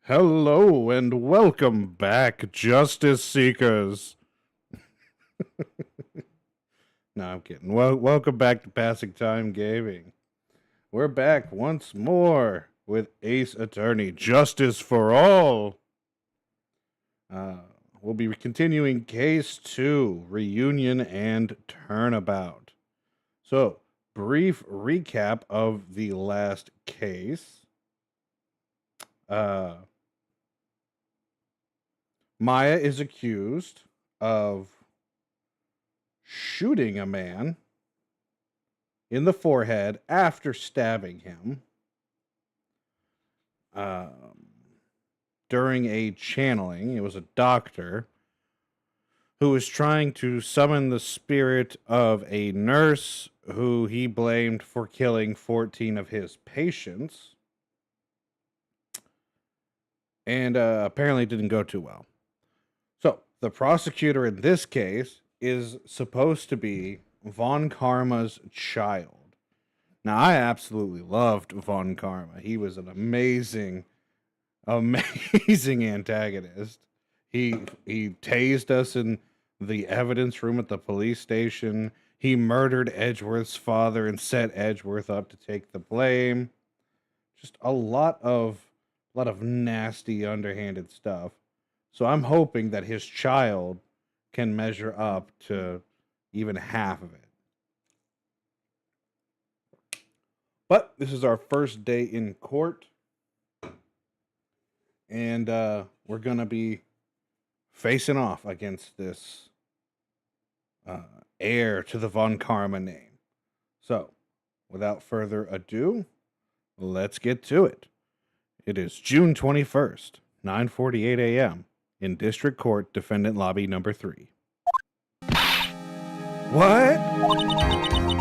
Hello and welcome back, Justice Seekers. No, I'm kidding. Welcome back to Passing Time Gaming. We're back once more with Ace Attorney, Justice for All. We'll be continuing Case 2, Reunion and Turnabout. So, brief recap of the last case. Maya is accused of shooting a man in the forehead after stabbing him during a channeling. It was a doctor who was trying to summon the spirit of a nurse who he blamed for killing 14 of his patients. And apparently it didn't go too well. So, the prosecutor in this case is supposed to be Von Karma's child. Now, I absolutely loved Von Karma. He was an amazing antagonist. He tased us in the evidence room at the police station. He murdered Edgeworth's father and set Edgeworth up to take the blame. Just a lot of nasty, underhanded stuff. So I'm hoping that his child can measure up to even half of it. But this is our first day in court. And we're going to be facing off against this heir to the Von Karma name. So, without further ado, let's get to it. It is June 21st, 9:48 a.m. in District Court, Defendant Lobby Number 3. What?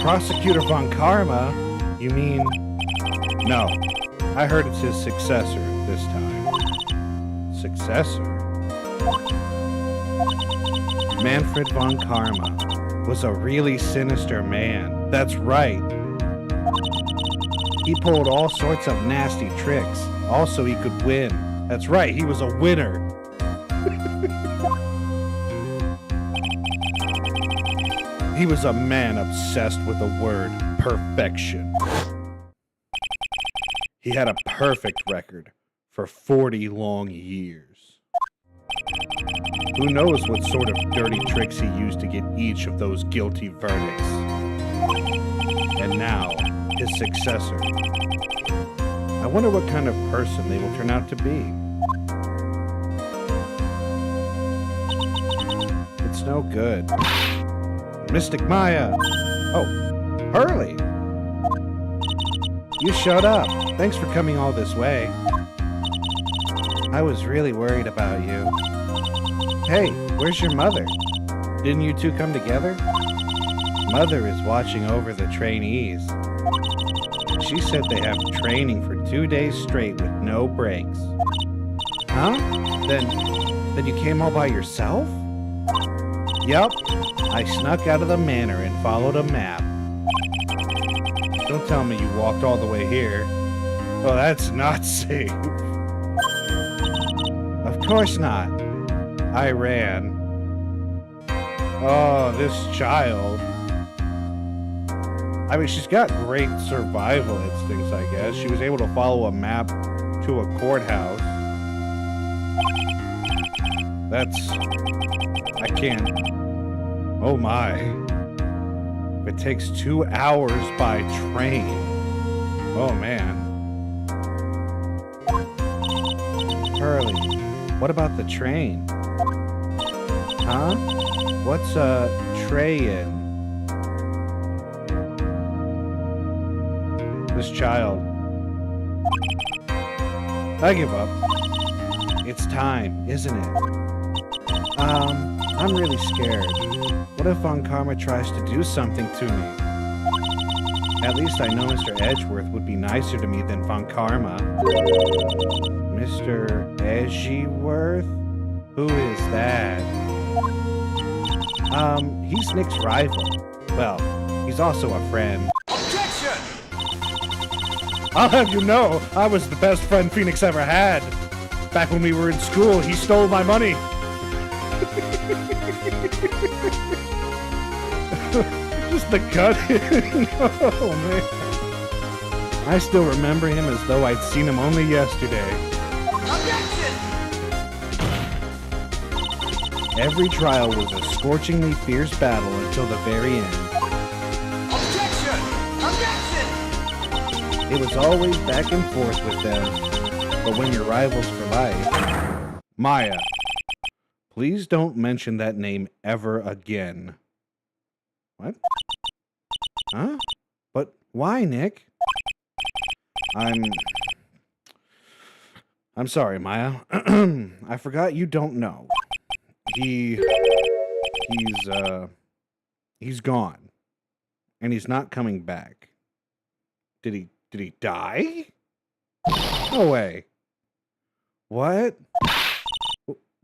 Prosecutor Von Karma? You mean... No, I heard it's his successor this time. Successor? Manfred Von Karma was a really sinister man. That's right. He pulled all sorts of nasty tricks. Also, he could win. That's right, he was a winner. He was a man obsessed with the word perfection. He had a perfect record for 40 long years. Who knows what sort of dirty tricks he used to get each of those guilty verdicts. And now, his successor. I wonder what kind of person they will turn out to be. It's no good. Mystic Maya! Oh, Hurley! You showed up. Thanks for coming all this way. I was really worried about you. Hey, where's your mother? Didn't you two come together? Mother is watching over the trainees. She said they have training for 2 days straight with no breaks. Huh? Then you came all by yourself? Yup. I snuck out of the manor and followed a map. Don't tell me you walked all the way here. Well, that's not safe. Of course not. I ran. Oh, this child. I mean, she's got great survival instincts, I guess. She was able to follow a map to a courthouse. I can't. Oh my. It takes 2 hours by train. Oh man. Hurley, what about the train? Huh? What's a train? This child. I give up. It's time, isn't it? I'm really scared. What if Von Karma tries to do something to me? At least I know Mr. Edgeworth would be nicer to me than Von Karma. Mr. Edgeworth? Who is that? He's Nick's rival. Well, he's also a friend. Objection! I'll have you know, I was the best friend Phoenix ever had. Back when we were in school, he stole my money. Just the cut. Oh, man. I still remember him as though I'd seen him only yesterday. Objection! Every trial was a scorchingly fierce battle until the very end. Objection! Objection! It was always back and forth with them. But when you're rivals for life... Maya, please don't mention that name ever again. What? Huh? But why, Nick? I'm sorry, Maya. I forgot you don't know. He's gone. And he's not coming back. Did he die? No way. What?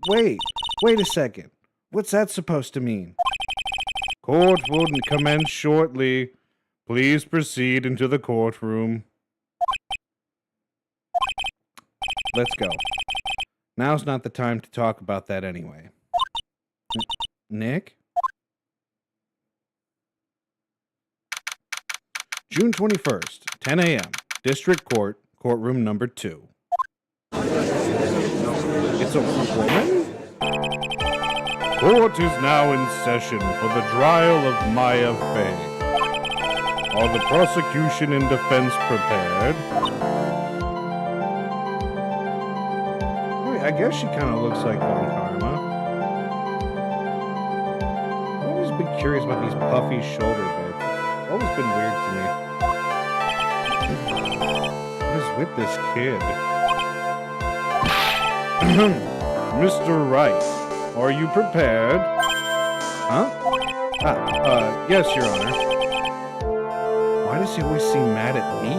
Wait a second. What's that supposed to mean? Court will commence shortly. Please proceed into the courtroom. Let's go. Now's not the time to talk about that anyway. Nick? June 21st, 10 a.m. District Court, courtroom number 2. It's a woman? Court is now in session for the trial of Maya Fey. Are the prosecution and defense prepared? Wait, I guess she kind of looks like Von Karma. I've always been curious about these puffy shoulder bits. It's always been weird to me. What is with this kid? Mr. Wright, are you prepared? Huh? Yes, Your Honor. Why does he always seem mad at me?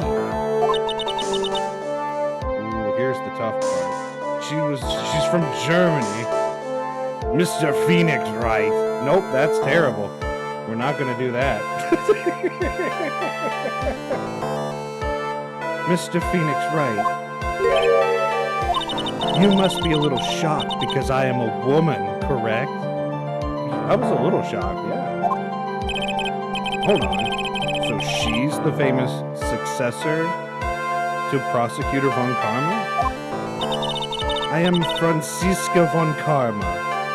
Ooh, here's the tough part. She's from Germany. Mr. Phoenix Wright. Nope, that's terrible. We're not gonna do that. Mr. Phoenix Wright. You must be a little shocked because I am a woman, correct? I was a little shocked, yeah. Hold on. So she's the famous successor to Prosecutor Von Karma? I am Franziska Von Karma,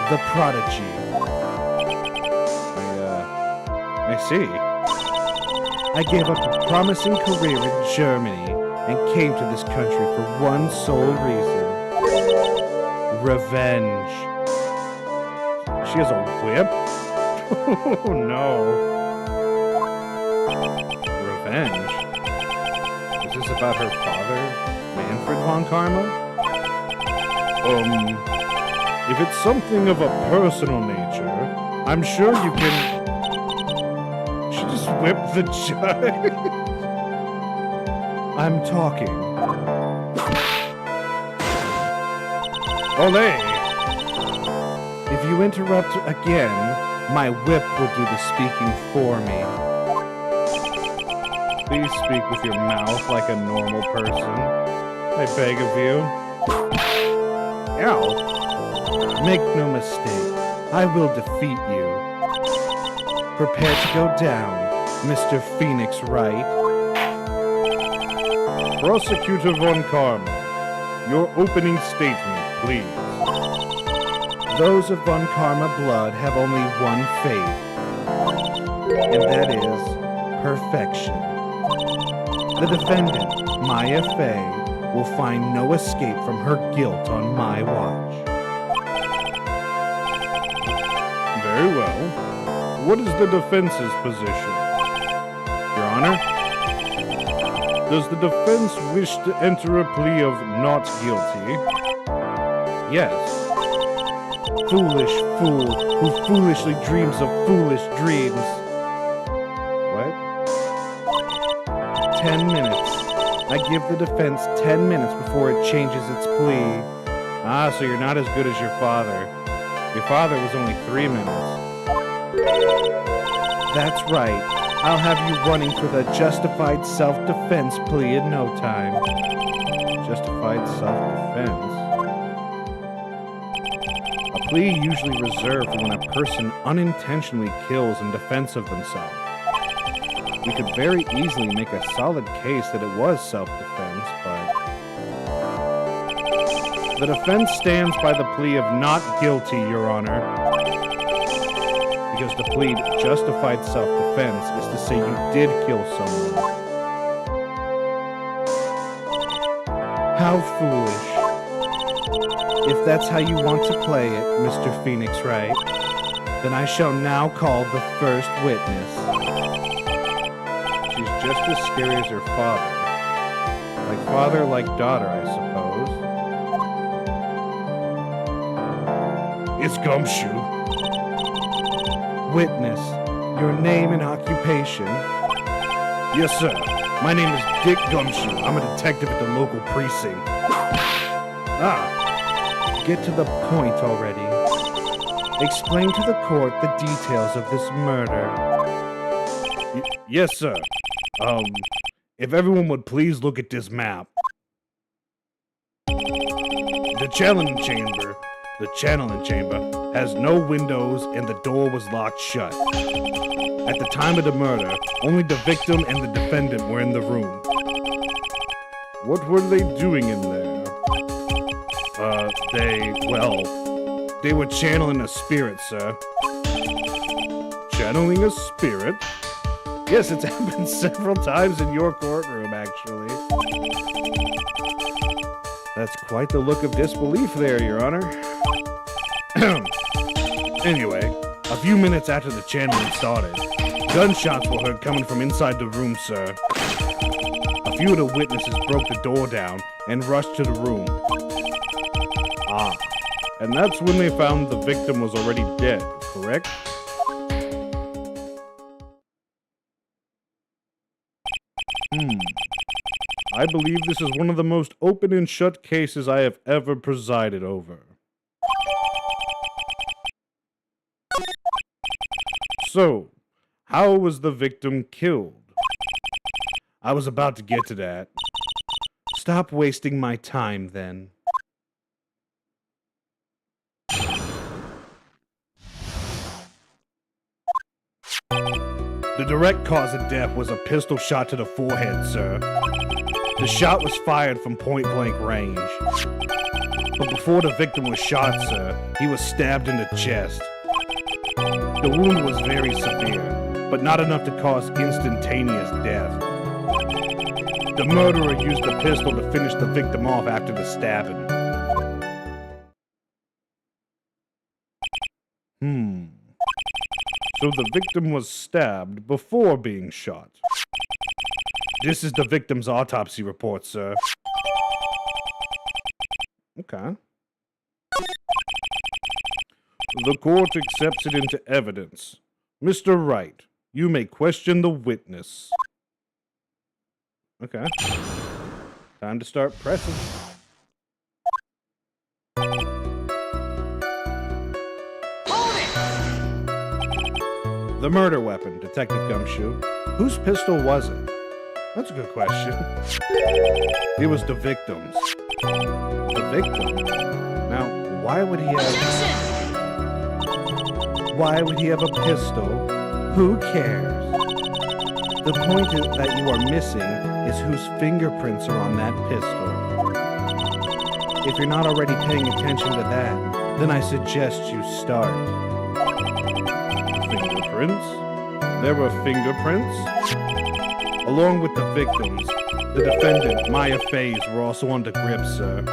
the prodigy. I see. I gave up a promising career in Germany and came to this country for one sole reason. Revenge. She has a whip? Oh no. Revenge? Is this about her father, Manfred Von Karma? If it's something of a personal nature, I'm sure you can... She just whipped the judge. I'm talking. Olé! If you interrupt again, my whip will do the speaking for me. Please speak with your mouth like a normal person. I beg of you. Ow! Make no mistake, I will defeat you. Prepare to go down, Mr. Phoenix Wright. Prosecutor Von Karma, your opening statement, please. Those of Von Karma blood have only one fate, and that is perfection. The defendant, Maya Fey, will find no escape from her guilt on my watch. Very well. What is the defense's position? Your Honor? Does the defense wish to enter a plea of not guilty? Yes. Foolish fool who foolishly dreams of foolish dreams. What? 10 minutes. I give the defense 10 minutes before it changes its plea. Ah, so you're not as good as your father. Your father was only 3 minutes. That's right. I'll have you running for the justified self-defense plea in no time. Justified self-defense? plea usually reserved for when a person unintentionally kills in defense of themselves. We could very easily make a solid case that it was self-defense, but the defense stands by the plea of not guilty, Your Honor. Because to plead justified self-defense is to say you did kill someone. How foolish. If that's how you want to play it, Mr. Phoenix Wright, then I shall now call the first witness. She's just as scary as her father. Like father, like daughter, I suppose. It's Gumshoe. Witness, your name and occupation. Yes, sir. My name is Dick Gumshoe. I'm a detective at the local precinct. Get to the point already. Explain to the court the details of this murder. Yes, sir. If everyone would please look at this map. The channeling chamber has no windows and the door was locked shut. At the time of the murder, only the victim and the defendant were in the room. What were they doing in there? They were channeling a spirit, sir. Channeling a spirit? Yes, it's happened several times in your courtroom, actually. That's quite the look of disbelief there, Your Honor. Anyway, a few minutes after the channeling started, gunshots were heard coming from inside the room, sir. A few of the witnesses broke the door down and rushed to the room. And that's when they found the victim was already dead, correct? I believe this is one of the most open and shut cases I have ever presided over. So, how was the victim killed? I was about to get to that. Stop wasting my time, then. The direct cause of death was a pistol shot to the forehead, sir. The shot was fired from point-blank range. But before the victim was shot, sir, he was stabbed in the chest. The wound was very severe, but not enough to cause instantaneous death. The murderer used the pistol to finish the victim off after the stabbing. So the victim was stabbed before being shot. This is the victim's autopsy report, sir. Okay. The court accepts it into evidence. Mr. Wright, you may question the witness. Okay. Time to start pressing. The murder weapon, Detective Gumshoe. Whose pistol was it? That's a good question. It was the victim's. The victim? Now, why would he have a pistol? Who cares? The point that you are missing is whose fingerprints are on that pistol. If you're not already paying attention to that, then I suggest you start. Fingerprints? There were fingerprints? Along with the victims, the defendant, Maya Faze, were also on the grip, sir.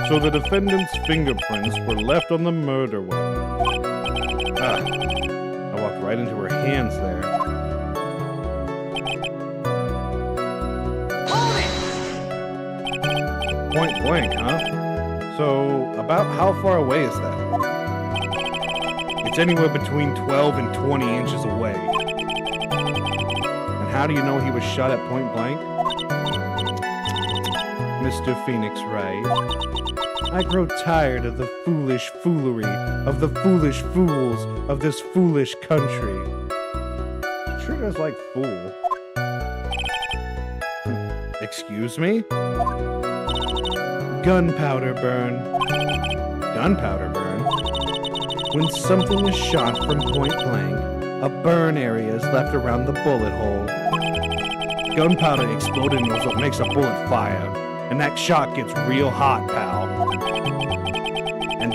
So the defendant's fingerprints were left on the murder weapon. I walked right into her hands there. Point blank, huh? So, about how far away is that? It's anywhere between 12 and 20 inches away. And how do you know he was shot at point blank? Mr. Phoenix Wright, I grow tired of the foolish foolery of the foolish fools of this foolish country. Sure does like fool. Excuse me? Gunpowder burn. Gunpowder burn? When something is shot from point blank, a burn area is left around the bullet hole. Gunpowder exploding is what makes a bullet fire, and that shot gets real hot, pal. And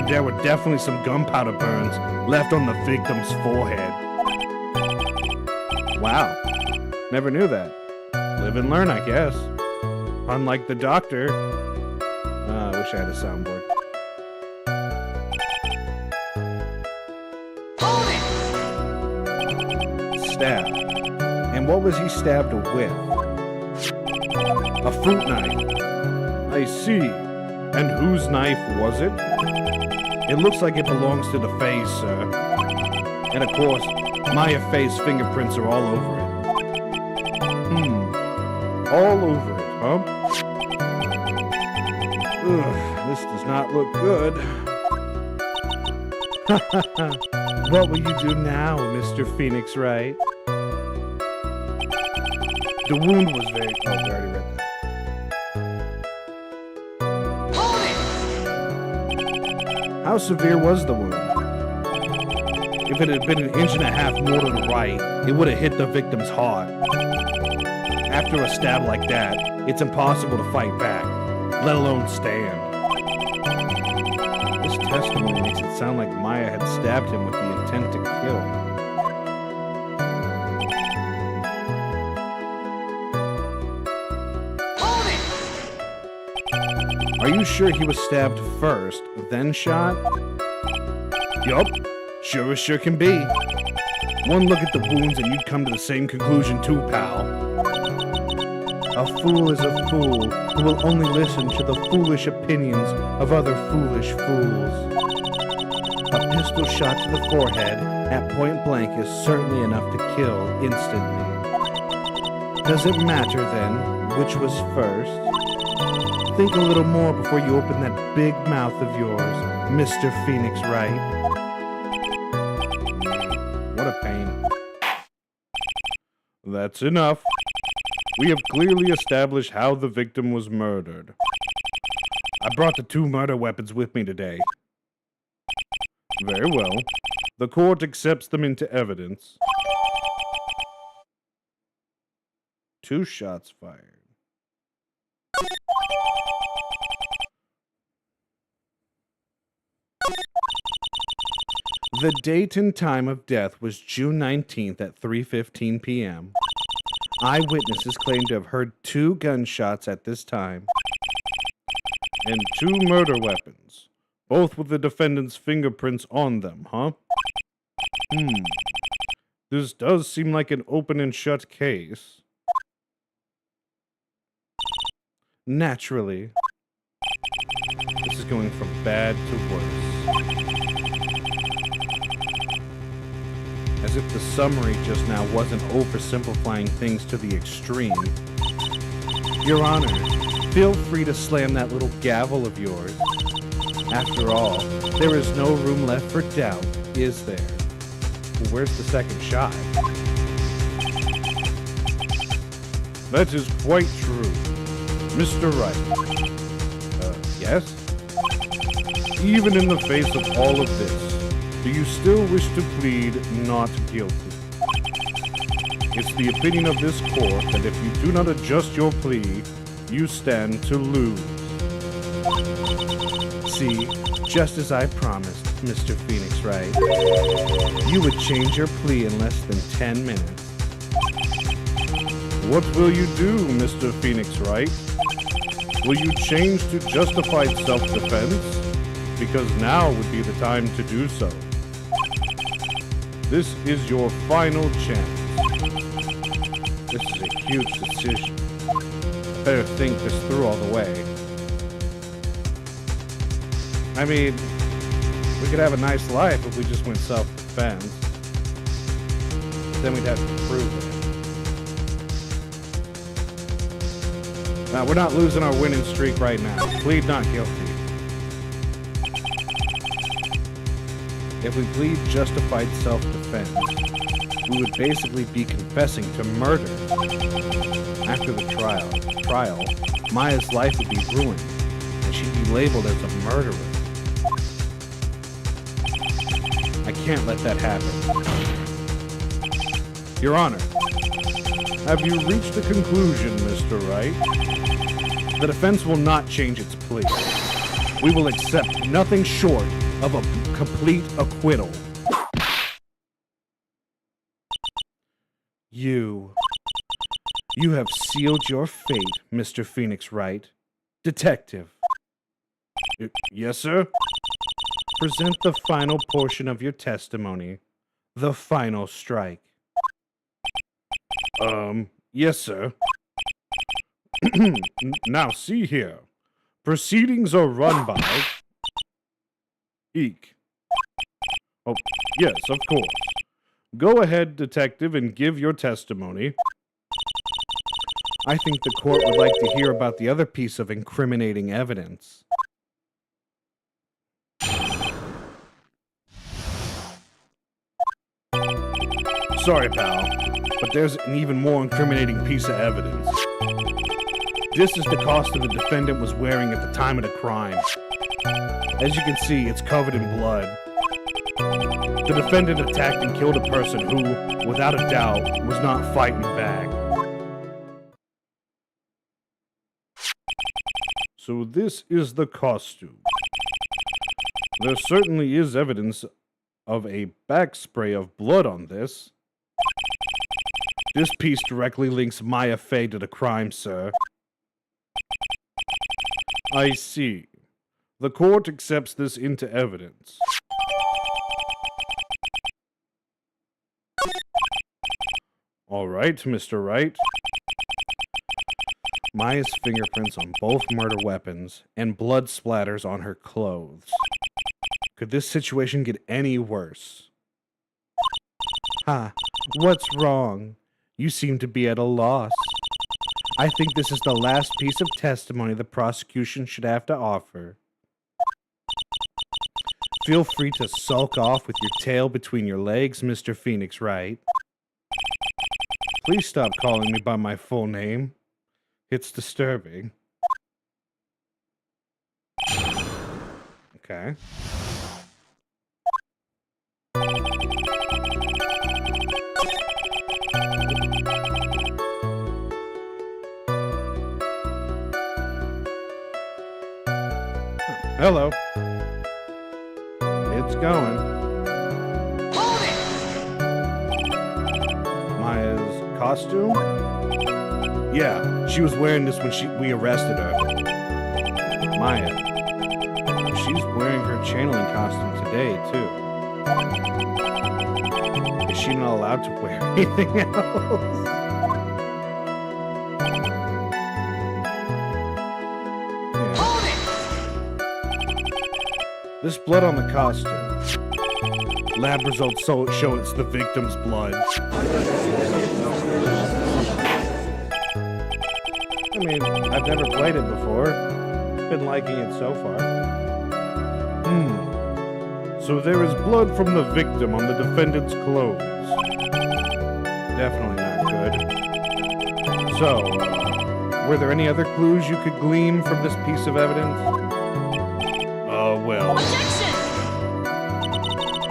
there were definitely some gunpowder burns left on the victim's forehead. Wow, never knew that. Live and learn, I guess. Unlike the doctor. I wish I had a soundboard. Stab. And what was he stabbed with? A fruit knife. I see. And whose knife was it? It looks like it belongs to the face, sir. And of course, Maya Faye's fingerprints are all over it. All over it, huh? Ugh, this does not look good. What will you do now, Mr. Phoenix Wright? The wound was very... Oh, we already read that. How severe was the wound? If it had been 1.5 inches more to the right, it would have hit the victim's heart. After a stab like that, it's impossible to fight back, let alone stand. This testimony makes it sound like Maya had stabbed him with the intent to kill. Are you sure he was stabbed first, then shot? Yup, sure as sure can be. One look at the wounds and you'd come to the same conclusion too, pal. A fool is a fool who will only listen to the foolish opinions of other foolish fools. A pistol shot to the forehead at point blank is certainly enough to kill instantly. Does it matter then which was first? Think a little more before you open that big mouth of yours, Mr. Phoenix Wright. What a pain. That's enough. We have clearly established how the victim was murdered. I brought the 2 murder weapons with me today. Very well. The court accepts them into evidence. 2 shots fired. The date and time of death was June 19th at 3:15 p.m. Eyewitnesses claim to have heard 2 gunshots at this time. And 2 murder weapons, both with the defendant's fingerprints on them, huh? This does seem like an open and shut case. Naturally. This is going from bad to worse. As if the summary just now wasn't oversimplifying things to the extreme. Your Honor, feel free to slam that little gavel of yours. After all, there is no room left for doubt, is there? Well, where's the second shot? That is quite true. Mr. Wright. Yes? Even in the face of all of this, do you still wish to plead not guilty? It's the opinion of this court that if you do not adjust your plea, you stand to lose. See, just as I promised, Mr. Phoenix Wright, you would change your plea in less than 10 minutes. What will you do, Mr. Phoenix Wright? Will you change to justified self-defense? Because now would be the time to do so. This is your final chance. This is a huge decision. Better think this through all the way. I mean, we could have a nice life if we just went self-defense. Then we'd have to prove it. Now, we're not losing our winning streak right now. Plead not guilty. If we plead justified self-defense, we would basically be confessing to murder. After the trial, Maya's life would be ruined, and she'd be labeled as a murderer. I can't let that happen. Your Honor, have you reached a conclusion, Mr. Wright? The defense will not change its plea. We will accept nothing short of a complete acquittal. You have sealed your fate, Mr. Phoenix Wright. Detective. Yes, sir? Present the final portion of your testimony. The final strike. Yes, sir. Now, see here. Proceedings are run by... Eek. Oh, yes, of course. Go ahead, detective, and give your testimony. I think the court would like to hear about the other piece of incriminating evidence. Sorry, pal, but there's an even more incriminating piece of evidence. This is the costume the defendant was wearing at the time of the crime. As you can see, it's covered in blood. The defendant attacked and killed a person who, without a doubt, was not fighting back. So this is the costume. There certainly is evidence of a back spray of blood on this. This piece directly links Maya Fey to the crime, sir. I see. The court accepts this into evidence. All right, Mr. Wright. Maya's fingerprints on both murder weapons and blood splatters on her clothes. Could this situation get any worse? Ha, what's wrong? You seem to be at a loss. I think this is the last piece of testimony the prosecution should have to offer. Feel free to sulk off with your tail between your legs, Mr. Phoenix Wright. Please stop calling me by my full name. It's disturbing. Okay. Hello. It's going. Hold it! Maya's costume? Yeah, she was wearing this when we arrested her. Maya. She's wearing her channeling costume today, too. Is she not allowed to wear anything else? This blood on the costume. Lab results show it's the victim's blood. I mean, I've never played it before. Been liking it so far. So there is blood from the victim on the defendant's clothes. Definitely not good. So, were there any other clues you could glean from this piece of evidence? Well. Objection!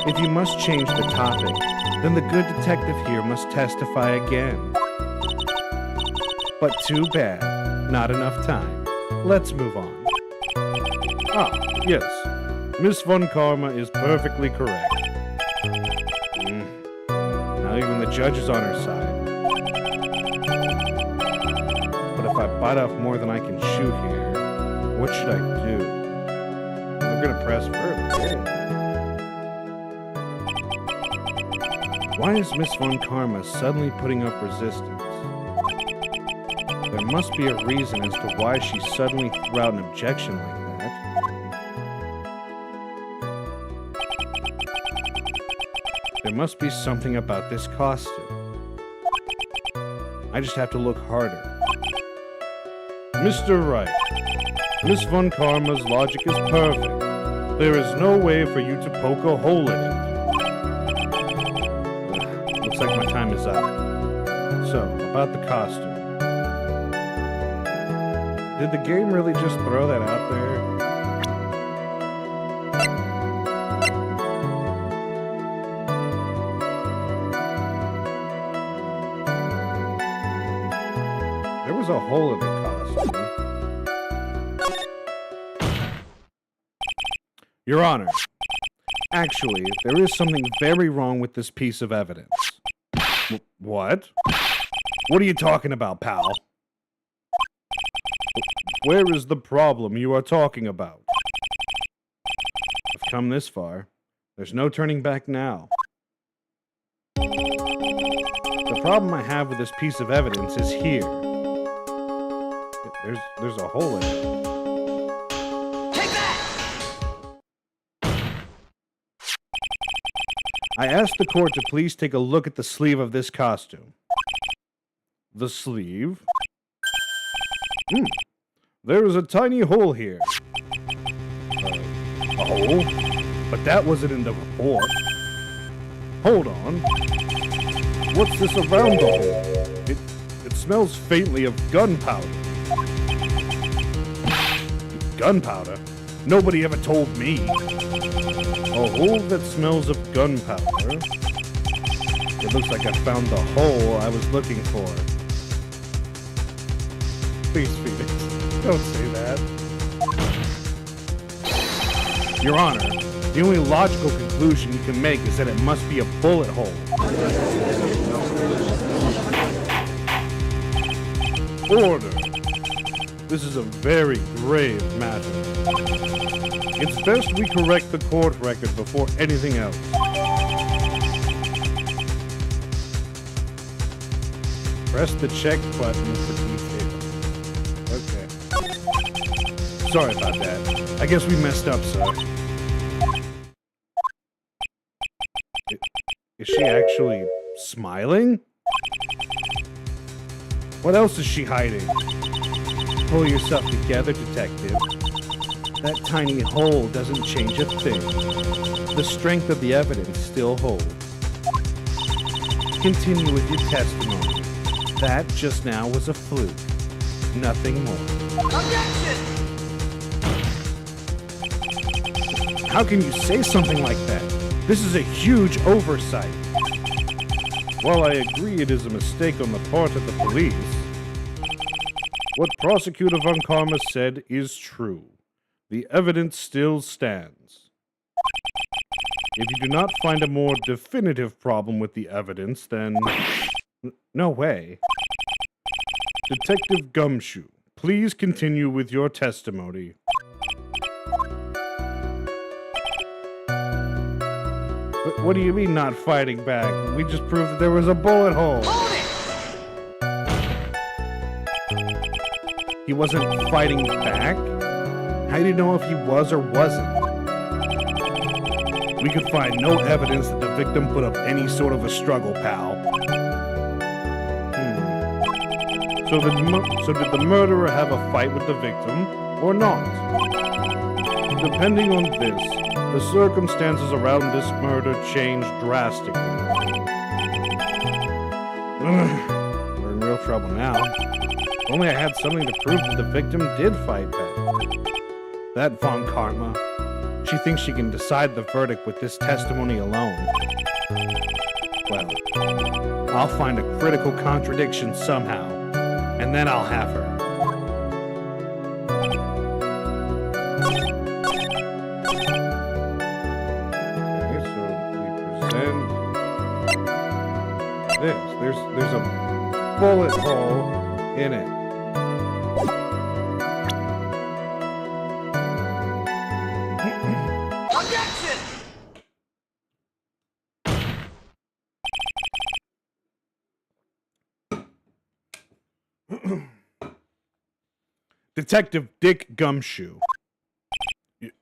If you must change the topic, then the good detective here must testify again. But too bad. Not enough time. Let's move on. Ah, yes. Miss Von Karma is perfectly correct. Now even the judge is on her side. But if I bite off more than I can chew here, what should I do? I'm gonna press further. Why is Miss Von Karma suddenly putting up resistance? There must be a reason as to why she suddenly threw out an objection like that. There must be something about this costume. I just have to look harder. Mr. Wright, Miss Von Karma's logic is perfect. There is no way for you to poke a hole in it. Looks like my time time is up. So, about the costume. Did the game really just throw that out there? There was a hole in the costume. Your Honor, actually, there is something very wrong with this piece of evidence. What? What are you talking about, pal? Where is the problem you are talking about? I've come this far. There's no turning back now. The problem I have with this piece of evidence is here. There's a hole in it. Take that! I asked the court to please take a look at the sleeve of this costume. The sleeve? There is a tiny hole here. A hole? But that wasn't in the report. Hold on. What's this around the hole? It smells faintly of gunpowder. Gunpowder? Nobody ever told me. A hole that smells of gunpowder? It looks like I found the hole I was looking for. Please, Phoenix, don't say that. Your Honor, the only logical conclusion you can make is that it must be a bullet hole. Order. This is a very grave matter. It's best we correct the court record before anything else. Press the check button for details. Okay. Sorry about that. I guess we messed up, sir. Is she actually smiling? What else is she hiding? Pull yourself together, detective. That tiny hole doesn't change a thing. The strength of the evidence still holds. Continue with your testimony. That just now was a fluke. Nothing more. Objection! How can you say something like that? This is a huge oversight. While I agree it is a mistake on the part of the police, what Prosecutor Von Karma said is true. The evidence still stands. If you do not find a more definitive problem with the evidence, then... No way. Detective Gumshoe, please continue with your testimony. What do you mean not fighting back? We just proved that there was a bullet hole. Hold it! He wasn't fighting back? How do you know if he was or wasn't? We could find no evidence that the victim put up any sort of a struggle, pal. So did the murderer have a fight with the victim, or not? Depending on this, the circumstances around this murder changed drastically. We're in real trouble now. If only I had something to prove that the victim did fight back. That Von Karma. She thinks she can decide the verdict with this testimony alone. Well, I'll find a critical contradiction somehow, and then I'll have her. Okay, so we present this. There's a bullet hole in it. Objection! Detective Dick Gumshoe.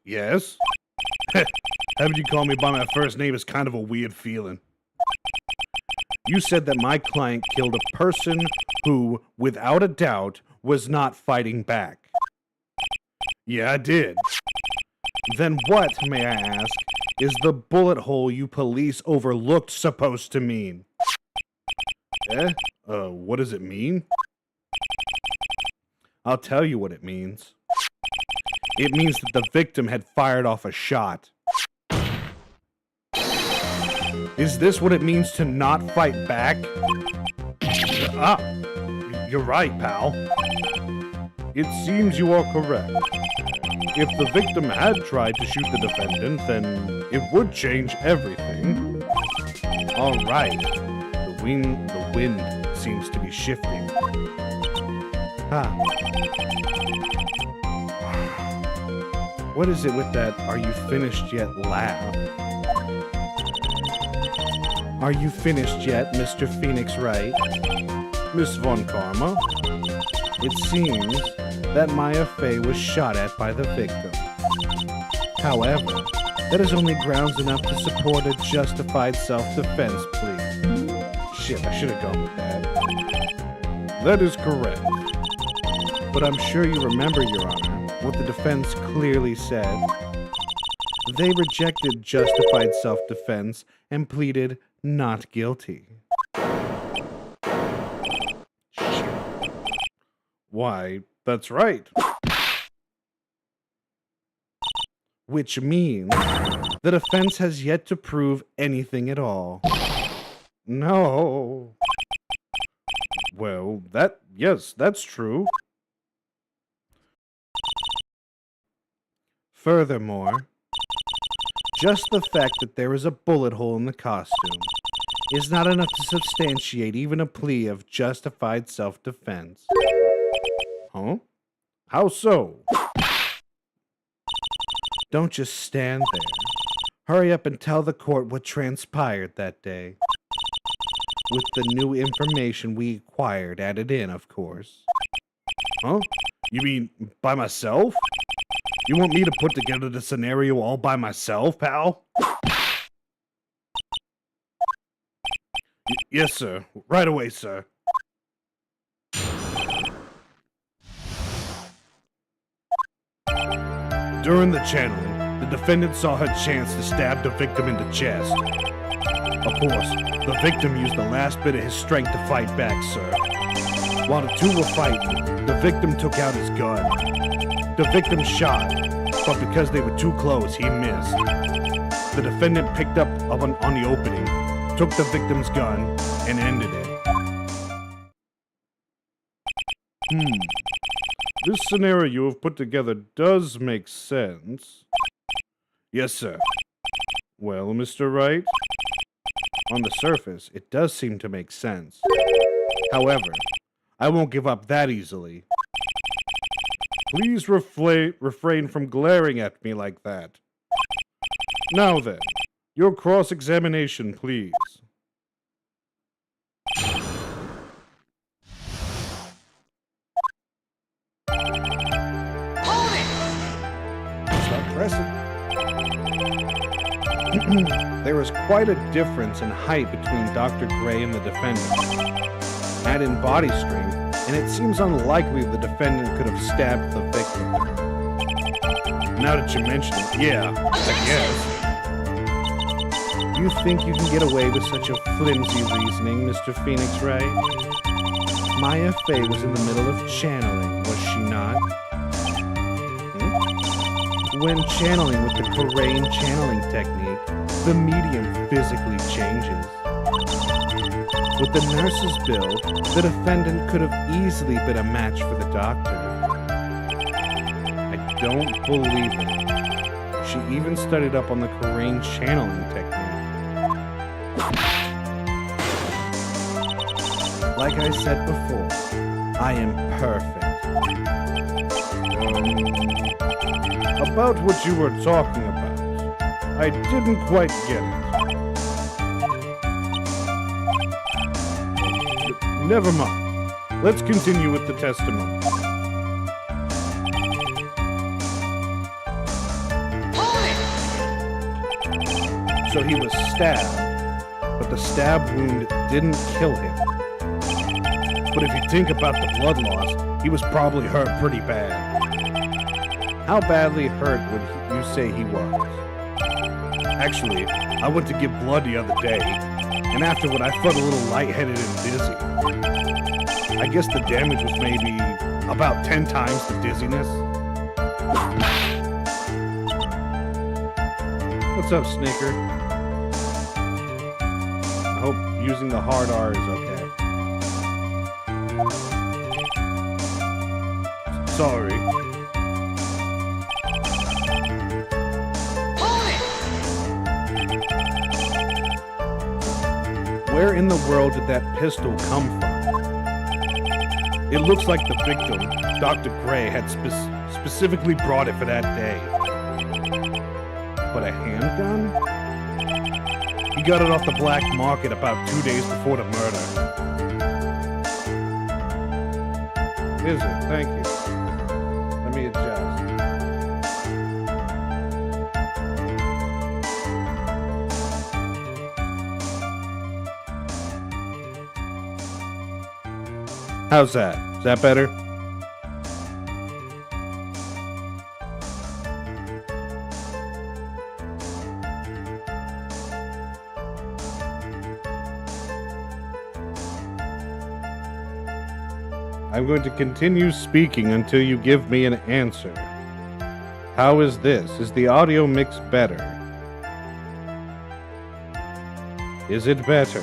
Yes? Having you call me by my first name is kind of a weird feeling. You said that my client killed a person who, without a doubt, was not fighting back. Yeah, I did. Then what, may I ask, is the bullet hole you police overlooked supposed to mean? What does it mean? I'll tell you what it means. It means that the victim had fired off a shot. Is this what it means to not fight back? You're right, pal. It seems you are correct. If the victim had tried to shoot the defendant, then it would change everything. All right. The wind seems to be shifting. What is it with that "are you finished yet" laugh? Are you finished yet, Mr. Phoenix Wright? Miss Von Karma? It seems that Maya Fey was shot at by the victim. However, that is only grounds enough to support a justified self-defense plea. Shit, I should have gone with that. That is correct. But I'm sure you remember, Your Honor, what the defense clearly said. They rejected justified self-defense and pleaded not guilty. Why, that's right. Which means the defense has yet to prove anything at all. No. Well, yes, that's true. Furthermore, just the fact that there is a bullet hole in the costume is not enough to substantiate even a plea of justified self-defense. Huh? How so? Don't just stand there. Hurry up and tell the court what transpired that day. With the new information we acquired added in, of course. Huh? You mean by myself? You want me to put together the scenario all by myself, pal? Yes, sir. Right away, sir. During the channeling, the defendant saw her chance to stab the victim in the chest. Of course, the victim used the last bit of his strength to fight back, sir. While the two were fighting, the victim took out his gun. The victim shot, but because they were too close, he missed. The defendant picked up on the opening, took the victim's gun, and ended it. This scenario you have put together does make sense. Yes, sir. Well, Mr. Wright? On the surface, it does seem to make sense. However, I won't give up that easily. Please refrain from glaring at me like that. Now then, your cross-examination, please. Hold it! Stop pressing. There is quite a difference in height between Dr. Gray and the defendant. Add in body strength, and it seems unlikely the defendant could have stabbed the victim. Now that you mention it, yeah, I guess. You think you can get away with such a flimsy reasoning, Mr. Phoenix Wright? Maya Fey was in the middle of channeling, was she not? When channeling with the Korean channeling technique, the medium physically changes. With the nurse's build, the defendant could have easily been a match for the doctor. I don't believe it. She even studied up on the Korean channeling technique. Like I said before, I am perfect. About what you were talking about, I didn't quite get it. Never mind. Let's continue with the testimony. So he was stabbed, but the stab wound didn't kill him. But if you think about the blood loss, he was probably hurt pretty bad. How badly hurt would you say he was? Actually, I went to give blood the other day. And afterward, I felt a little lightheaded and dizzy. I guess the damage was maybe about 10 times the dizziness. What's up, Snicker? I hope using the hard R is okay. Sorry. Where in the world did that pistol come from? It looks like the victim, Dr. Gray, had specifically brought it for that day. But a handgun? He got it off the black market about 2 days before the murder. Is it? Thank you. Let me adjust. How's that? Is that better? I'm going to continue speaking until you give me an answer. How is this? Is the audio mix better? Is it better?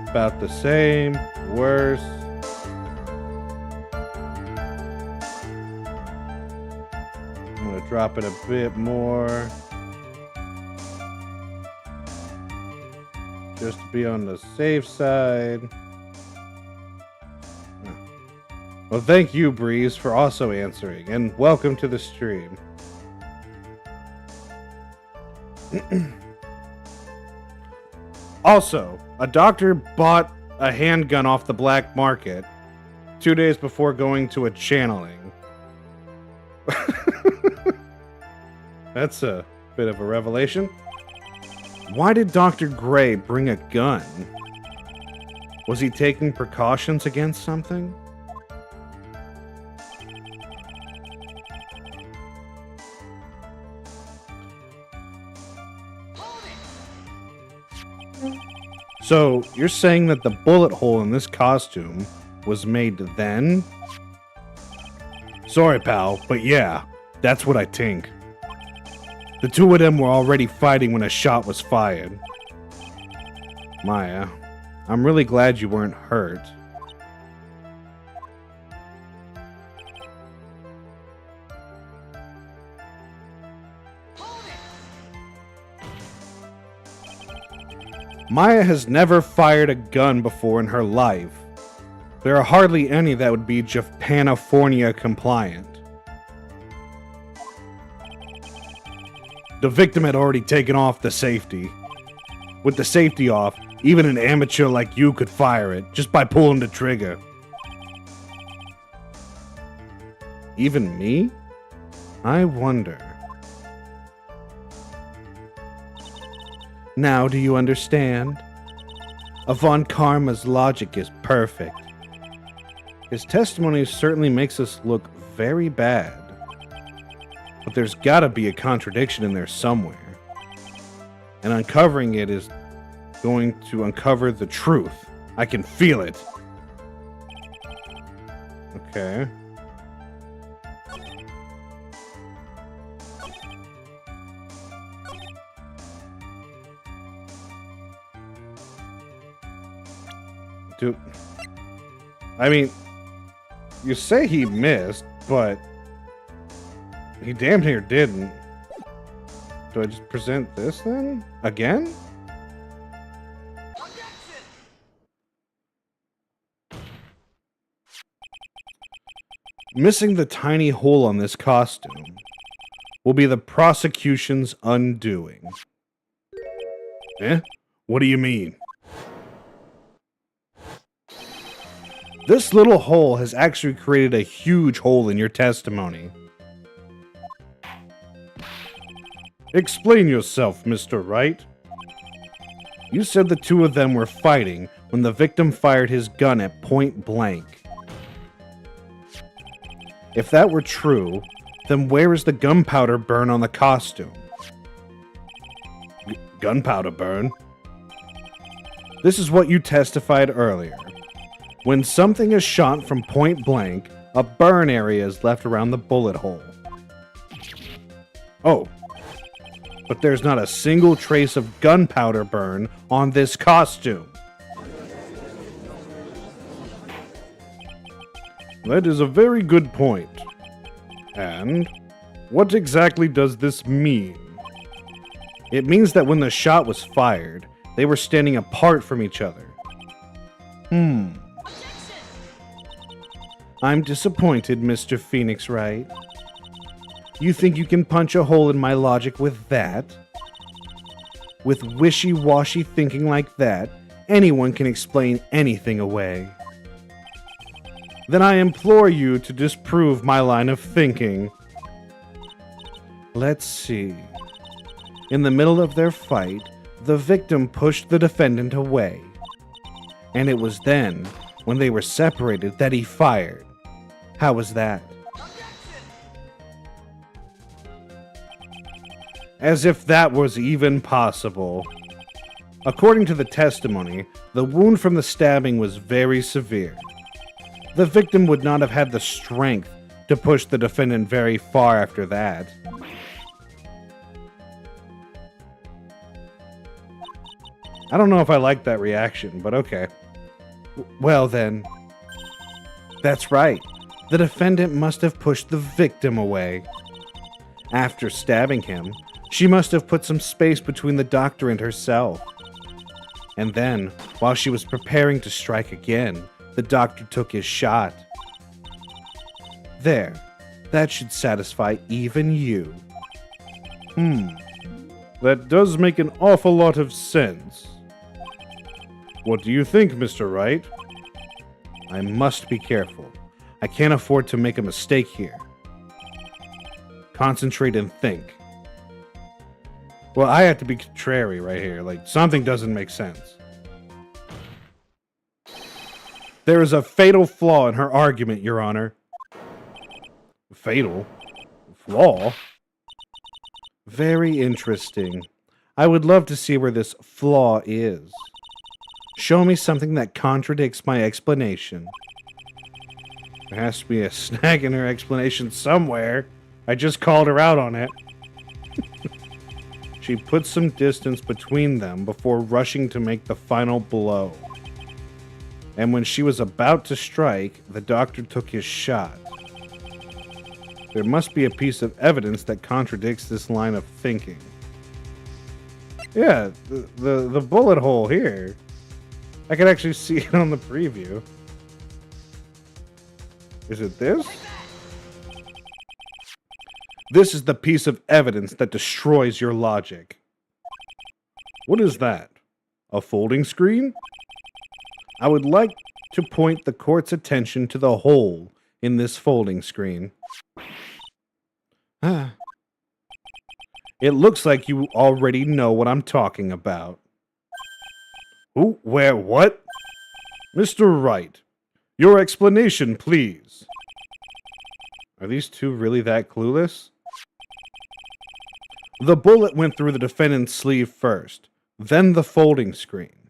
About the same? Worse? I'm going to drop it a bit more. Just to be on the safe side. Well, thank you, Breeze, for also answering, and welcome to the stream. Also, a doctor bought a handgun off the black market 2 days before going to a channeling. That's a bit of a revelation. Why did Dr. Gray bring a gun? Was he taking precautions against something? So, you're saying that the bullet hole in this costume was made then? Sorry, pal, but yeah, that's what I think. The two of them were already fighting when a shot was fired. Maya, I'm really glad you weren't hurt. Maya has never fired a gun before in her life. There are hardly any that would be Japanifornia compliant. The victim had already taken off the safety. With the safety off, even an amateur like you could fire it, just by pulling the trigger. Even me? I wonder. Now do you understand? Von Karma's logic is perfect. His testimony certainly makes us look very bad. But there's gotta be a contradiction in there somewhere. And uncovering it is going to uncover the truth. I can feel it. Okay. Dude. I mean, you say he missed, but he damn near didn't. Do I just present this then? Again? Objection! Missing the tiny hole on this costume will be the prosecution's undoing. Eh? What do you mean? This little hole has actually created a huge hole in your testimony. Explain yourself, Mr. Wright. You said the two of them were fighting when the victim fired his gun at point blank. If that were true, then where is the gunpowder burn on the costume? gunpowder burn. This is what you testified earlier. When something is shot from point blank, a burn area is left around the bullet hole. Oh, but there's not a single trace of gunpowder burn on this costume. That is a very good point. And what exactly does this mean? It means that when the shot was fired, they were standing apart from each other. I'm disappointed, Mr. Phoenix Wright. You think you can punch a hole in my logic with that? With wishy-washy thinking like that, anyone can explain anything away. Then I implore you to disprove my line of thinking. Let's see. In the middle of their fight, the victim pushed the defendant away. And it was then, when they were separated, that he fired. How was that? As if that was even possible. According to the testimony, the wound from the stabbing was very severe. The victim would not have had the strength to push the defendant very far after that. I don't know if I like that reaction, but okay. Well then. That's right. The defendant must have pushed the victim away. After stabbing him, she must have put some space between the doctor and herself. And then, while she was preparing to strike again, the doctor took his shot. There. That should satisfy even you. That does make an awful lot of sense. What do you think, Mr. Wright? I must be careful. I can't afford to make a mistake here. Concentrate and think. Well, I have to be contrary right here. Like, something doesn't make sense. There is a fatal flaw in her argument, Your Honor. Fatal? Flaw? Very interesting. I would love to see where this flaw is. Show me something that contradicts my explanation. There has to be a snag in her explanation somewhere. I just called her out on it. She put some distance between them before rushing to make the final blow. And when she was about to strike, the doctor took his shot. There must be a piece of evidence that contradicts this line of thinking. Yeah, the bullet hole here. I can actually see it on the preview. Is it this? This is the piece of evidence that destroys your logic. What is that? A folding screen? I would like to point the court's attention to the hole in this folding screen. It looks like you already know what I'm talking about. Who, where, what? Mr. Wright, your explanation, please. Are these two really that clueless? The bullet went through the defendant's sleeve first, then the folding screen.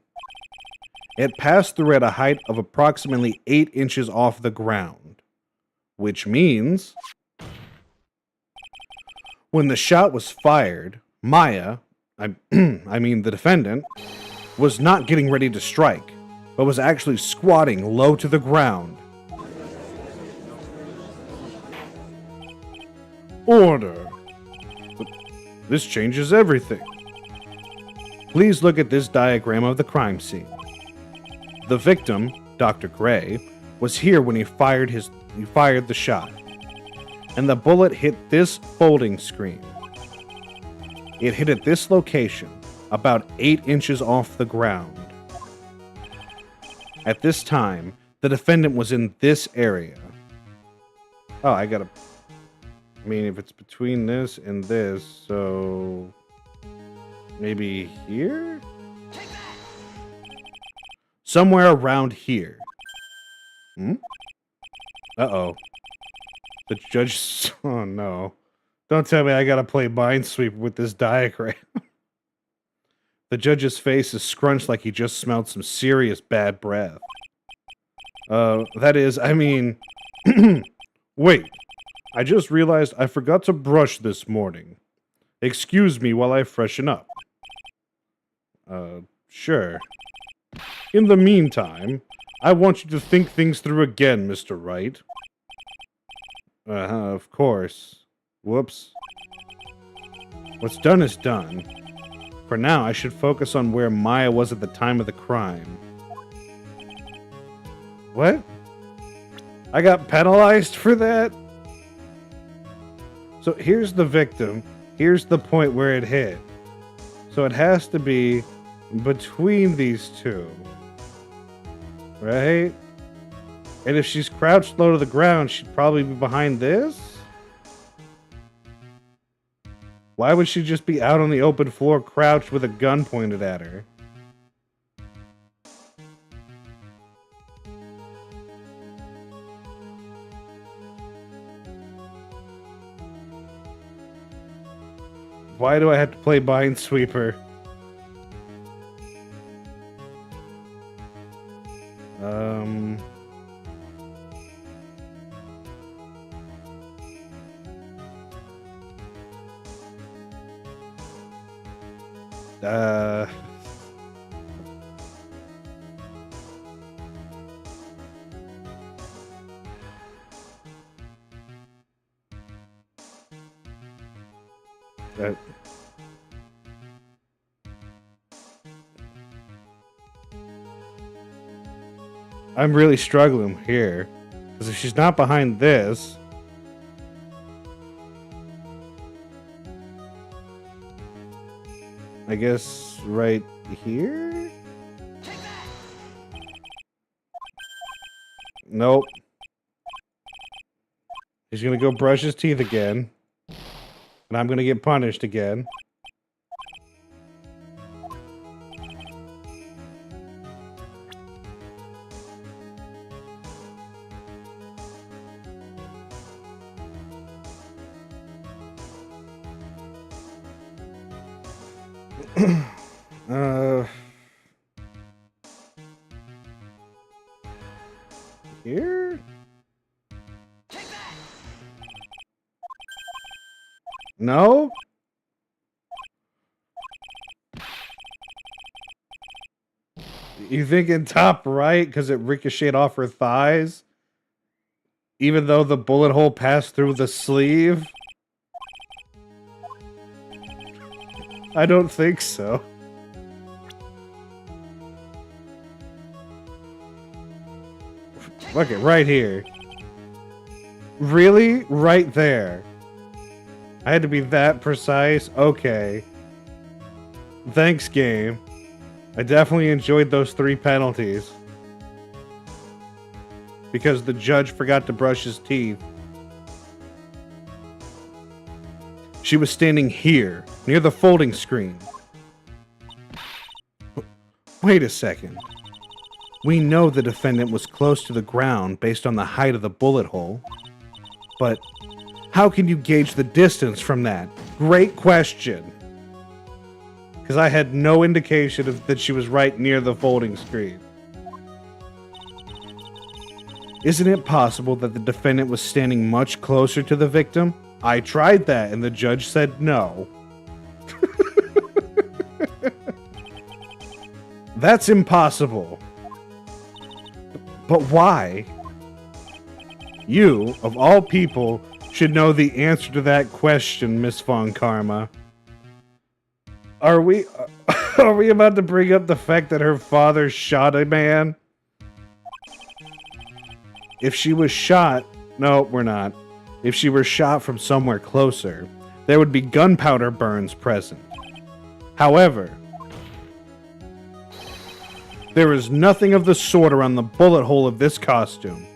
It passed through at a height of approximately 8 inches off the ground, which means when the shot was fired, Maya, I mean the defendant, was not getting ready to strike, but was actually squatting low to the ground. Order. This changes everything. Please look at this diagram of the crime scene. The victim, Dr. Gray, was here when he fired the shot, and the bullet hit this folding screen. It hit at this location, about 8 inches off the ground. At this time, the defendant was in this area. Oh, I mean, if it's between this and this, so maybe here? Somewhere around here. Uh-oh. The judge... Oh, no. Don't tell me I gotta play Minesweeper with this diagram. The judge's face is scrunched like he just smelled some serious bad breath. That is, I mean... Wait, I just realized I forgot to brush this morning. Excuse me while I freshen up. Sure. In the meantime, I want you to think things through again, Mr. Wright. Of course. Whoops. What's done is done. For now, I should focus on where Maya was at the time of the crime. What? I got penalized for that? So here's the victim. Here's the point where it hit. So it has to be between these two. Right? And if she's crouched low to the ground, she'd probably be behind this? Why would she just be out on the open floor crouched with a gun pointed at her? Why do I have to play Minesweeper? I'm really struggling here. Because if she's not behind this... I guess right here? Nope. He's gonna go brush his teeth again. And I'm gonna get punished again. Here? No? You thinking top right because it ricocheted off her thighs? Even though the bullet hole passed through the sleeve? I don't think so. Look it, right here. Really? Right there. I had to be that precise? Okay. Thanks, game. I definitely enjoyed those 3 penalties. Because the judge forgot to brush his teeth. She was standing here, near the folding screen. Wait a second. We know the defendant was close to the ground based on the height of the bullet hole. But how can you gauge the distance from that? Great question. Because I had no indication that she was right near the folding screen. Isn't it possible that the defendant was standing much closer to the victim? I tried that and the judge said no. That's impossible. But why? You, of all people, should know the answer to that question, Miss Von Karma. Are we about to bring up the fact that her father shot a man? If she was shot... No, we're not. If she were shot from somewhere closer, there would be gunpowder burns present. However, there is nothing of the sort around the bullet hole of this costume.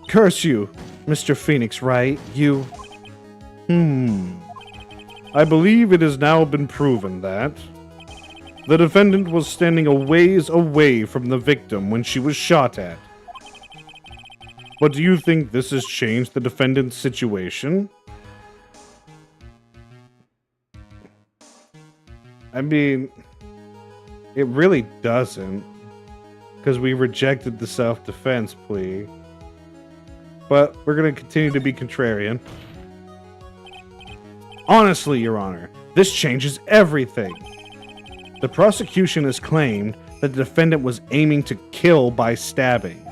Curse you, Mr. Phoenix, Wright? You... I believe it has now been proven that the defendant was standing a ways away from the victim when she was shot at. But do you think this has changed the defendant's situation? I mean, it really doesn't. Because we rejected the self-defense plea. But we're going to continue to be contrarian. Honestly, Your Honor, this changes everything. The prosecution has claimed that the defendant was aiming to kill by stabbing.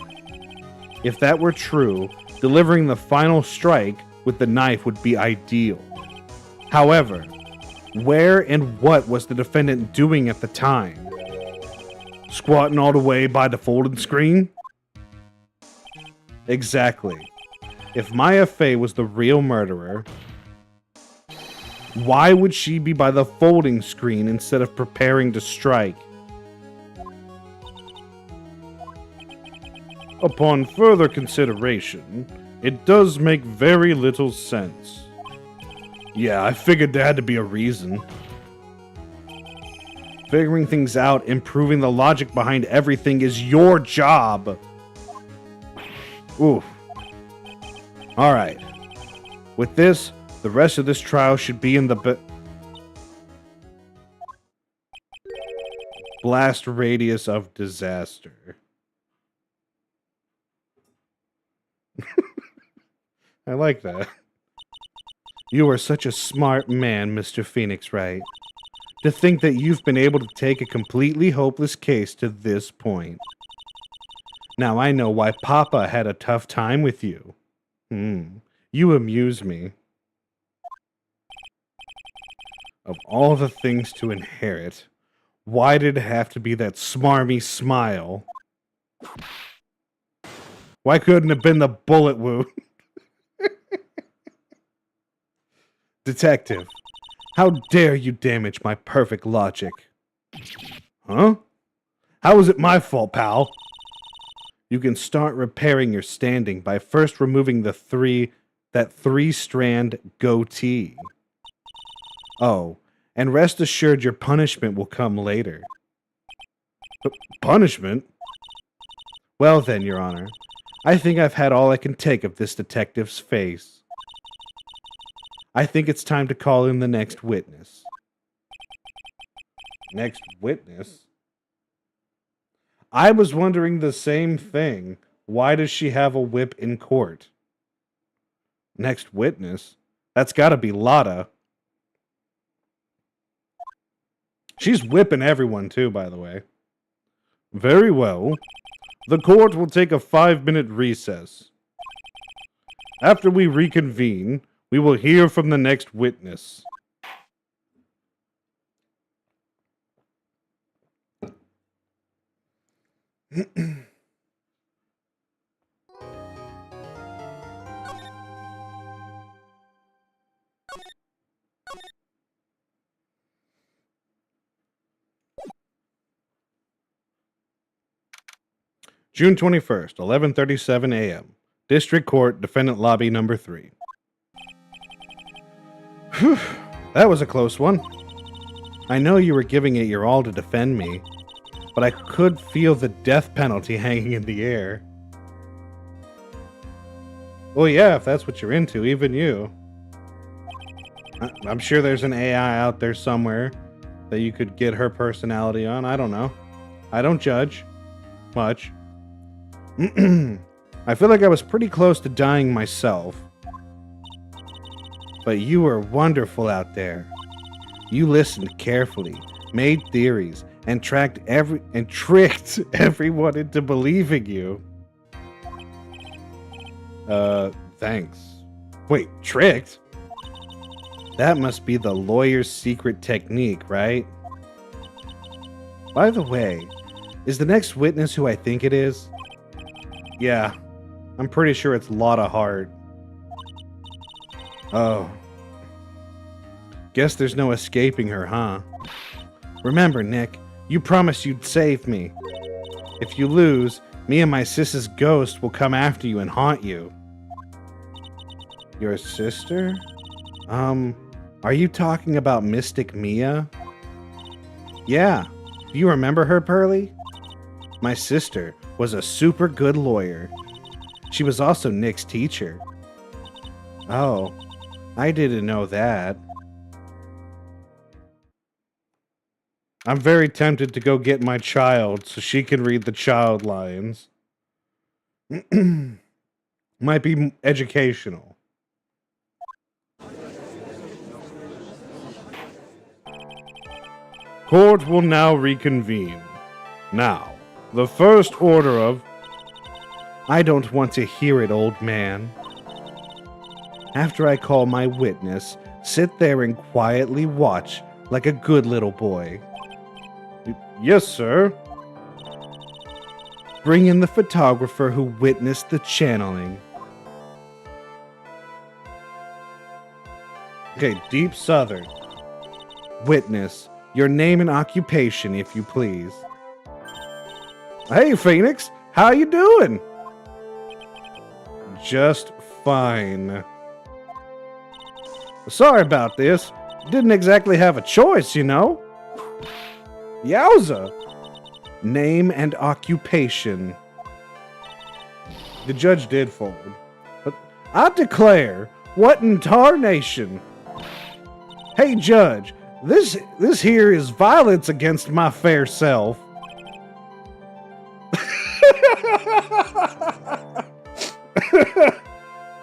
If that were true, delivering the final strike with the knife would be ideal. However, where and what was the defendant doing at the time? Squatting all the way by the folding screen? Exactly. If Maya Fey was the real murderer, why would she be by the folding screen instead of preparing to strike? Upon further consideration, it does make very little sense. Yeah, I figured there had to be a reason. Figuring things out, improving the logic behind everything is your job. Oof. Alright. With this, the rest of this trial should be in the blast radius of disaster. I like that. You are such a smart man, Mr. Phoenix Wright. To think that you've been able to take a completely hopeless case to this point. Now I know why Papa had a tough time with you. You amuse me. Of all the things to inherit, why did it have to be that smarmy smile? Why couldn't it have been the bullet wound? Detective, how dare you damage my perfect logic? Huh? How is it my fault, pal? You can start repairing your standing by first removing that three-strand goatee. Oh, and rest assured your punishment will come later. Punishment? Well then, Your Honor, I think I've had all I can take of this detective's face. I think it's time to call in the next witness. Next witness? I was wondering the same thing. Why does she have a whip in court? Next witness? That's gotta be Lotta. She's whipping everyone too, by the way. Very well. The court will take a 5-minute recess. After we reconvene, we will hear from the next witness. June 21st, 11:37 a.m. District Court, Defendant Lobby number 3. Whew, that was a close one. I know you were giving it your all to defend me, but I could feel the death penalty hanging in the air. Well, yeah, if that's what you're into, even you. I'm sure there's an AI out there somewhere that you could get her personality on. I don't know. I don't judge much. I feel like I was pretty close to dying myself. But you were wonderful out there. You listened carefully, made theories, and tricked everyone into believing you. Thanks. Wait, tricked? That must be the lawyer's secret technique, right? By the way, is the next witness who I think it is? Yeah, I'm pretty sure it's Lotta Hart. Oh. Guess there's no escaping her, huh? Remember, Nick, you promised you'd save me. If you lose, me and my sis's ghost will come after you and haunt you. Your sister? Are you talking about Mystic Mia? Yeah. Do you remember her, Pearly? My sister was a super good lawyer. She was also Nick's teacher. Oh, I didn't know that. I'm very tempted to go get my child so she can read the child lines. Might be educational. Court will now reconvene. Now, the first order of... I don't want to hear it, old man. After I call my witness, sit there and quietly watch like a good little boy. Yes, sir. Bring in the photographer who witnessed the channeling. Okay, Deep Southern. Witness, your name and occupation, if you please. Hey, Phoenix, how you doing? Just fine. Sorry about this. Didn't exactly have a choice, you know. Yowza. Name and occupation. The judge did fold. But I declare, what in tarnation? Hey, Judge, this here is violence against my fair self.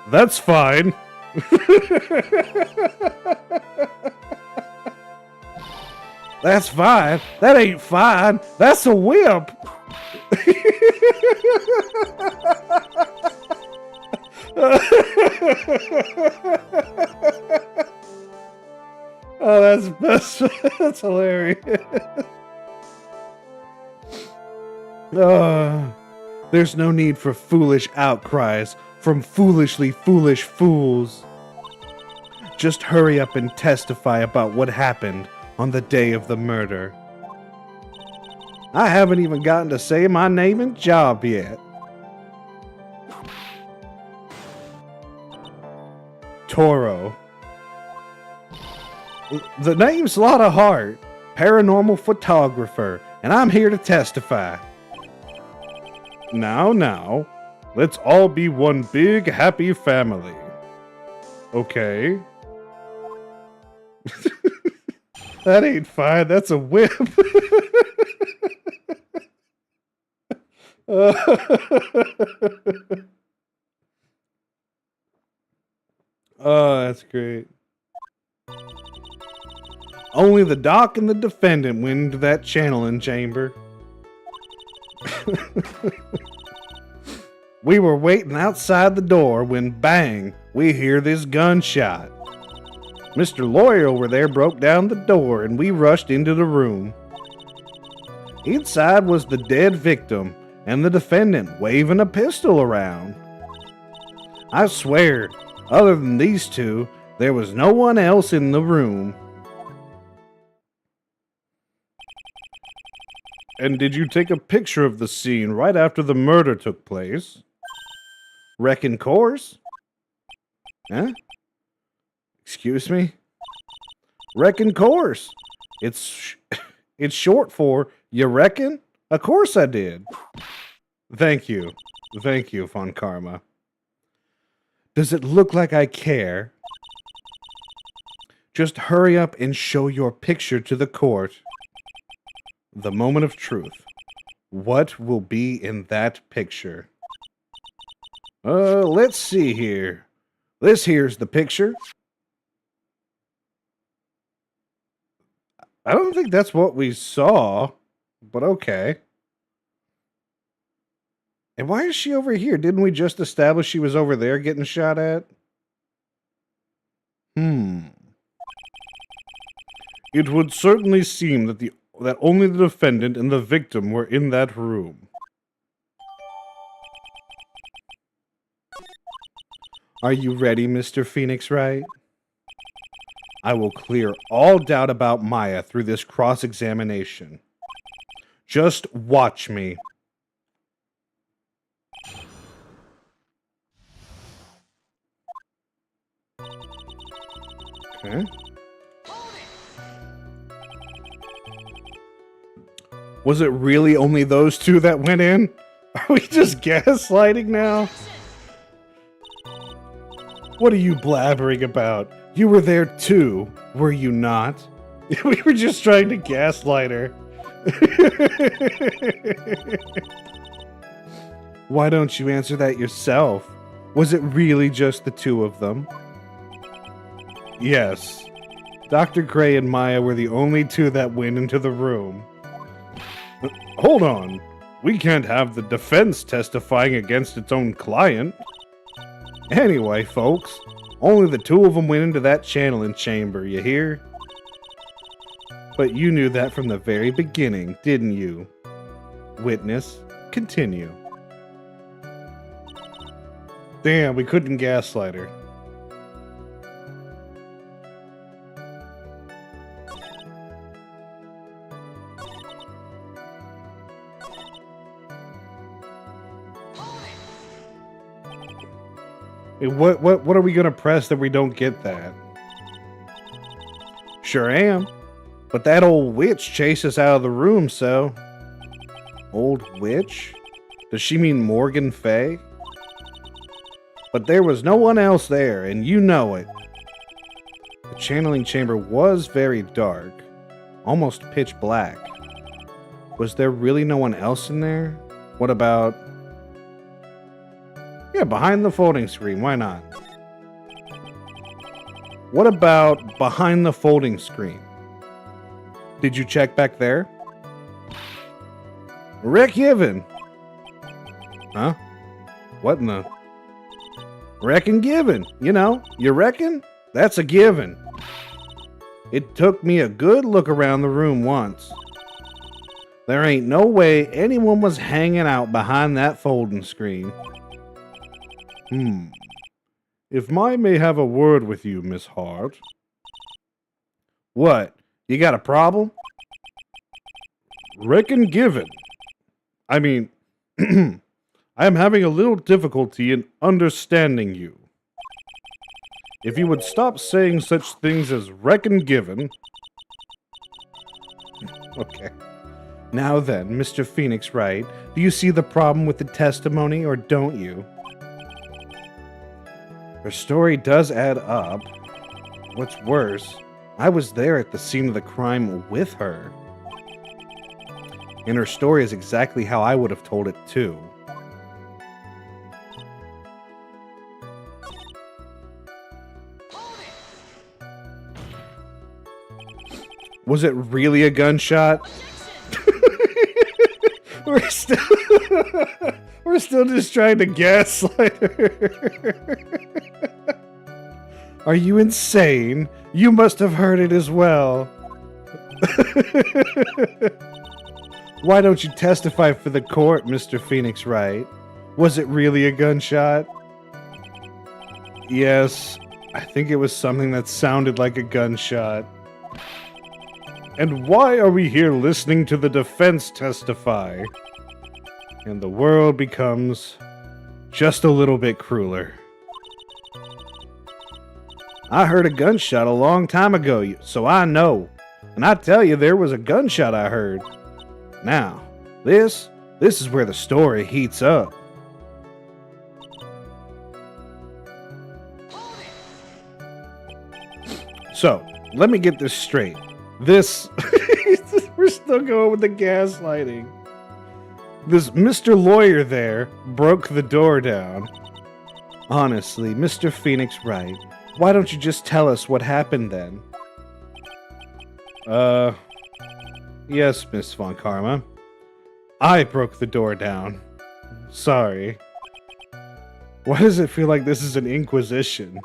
That's fine. That's fine. That ain't fine. That's a whip. Oh, that's hilarious. There's no need for foolish outcries from foolishly foolish fools. Just hurry up and testify about what happened on the day of the murder. I haven't even gotten to say my name and job yet. Toro. The name's Lotta Hart, paranormal photographer, and I'm here to testify. Now, let's all be one big happy family. Okay. That ain't fine, that's a whip. Oh, that's great. Only the doc and the defendant went into that channeling chamber. We were waiting outside the door when, bang, we hear this gunshot. Mr. Lawyer over there broke down the door and we rushed into the room. Inside was the dead victim and the defendant waving a pistol around. I swear, other than these two, there was no one else in the room. And did you take a picture of the scene right after the murder took place? Reckon course? Huh? Excuse me? Reckon course. It's short for, you reckon? Of course I did. Thank you. Thank you, Von Karma. Does it look like I care? Just hurry up and show your picture to the court. The moment of truth. What will be in that picture? Let's see here. This here's the picture. I don't think that's what we saw, but okay. And why is she over here? Didn't we just establish she was over there getting shot at? It would certainly seem that only the defendant and the victim were in that room. Are you ready, Mr. Phoenix Wright? I will clear all doubt about Maya through this cross-examination. Just watch me. Okay. Was it really only those two that went in? Are we just gaslighting now? What are you blabbering about? You were there too, were you not? We were just trying to gaslight her. Why don't you answer that yourself? Was it really just the two of them? Yes. Dr. Gray and Maya were the only two that went into the room. Hold on. We can't have the defense testifying against its own client. Anyway, folks, only the two of them went into that channeling chamber, you hear? But you knew that from the very beginning, didn't you? Witness, continue. Damn, we couldn't gaslight her. Hey, what are we gonna press that we don't get that? Sure am. But that old witch chased us out of the room, so... Old witch? Does she mean Morgan Fay? But there was no one else there, and you know it. The channeling chamber was very dark, almost pitch black. Was there really no one else in there? What about... Yeah, behind the folding screen, why not? What about behind the folding screen? Did you check back there? Rick Given. Huh? What in the... Reckon given. You know, you reckon? That's a given. It took me a good look around the room once. There ain't no way anyone was hanging out behind that folding screen. If I may have a word with you, Miss Hart. What? You got a problem? Reckon given. I mean, I am having a little difficulty in understanding you. If you would stop saying such things as reckon given... Okay. Now then, Mr. Phoenix Wright, do you see the problem with the testimony, or don't you? Her story does add up. What's worse, I was there at the scene of the crime with her. And her story is exactly how I would have told it too. Was it really a gunshot? We're still just trying to gaslight her. Are you insane? You must have heard it as well. Why don't you testify for the court, Mr. Phoenix Wright? Was it really a gunshot? Yes, I think it was something that sounded like a gunshot. And why are we here listening to the defense testify? And the world becomes just a little bit crueler. I heard a gunshot a long time ago, so I know. And I tell you, there was a gunshot I heard. Now, this is where the story heats up. So, let me get this straight. This... We're still going with the gaslighting. This Mr. Lawyer there broke the door down. Honestly, Mr. Phoenix Wright, why don't you just tell us what happened then? Yes, Miss Von Karma. I broke the door down. Sorry. Why does it feel like this is an inquisition?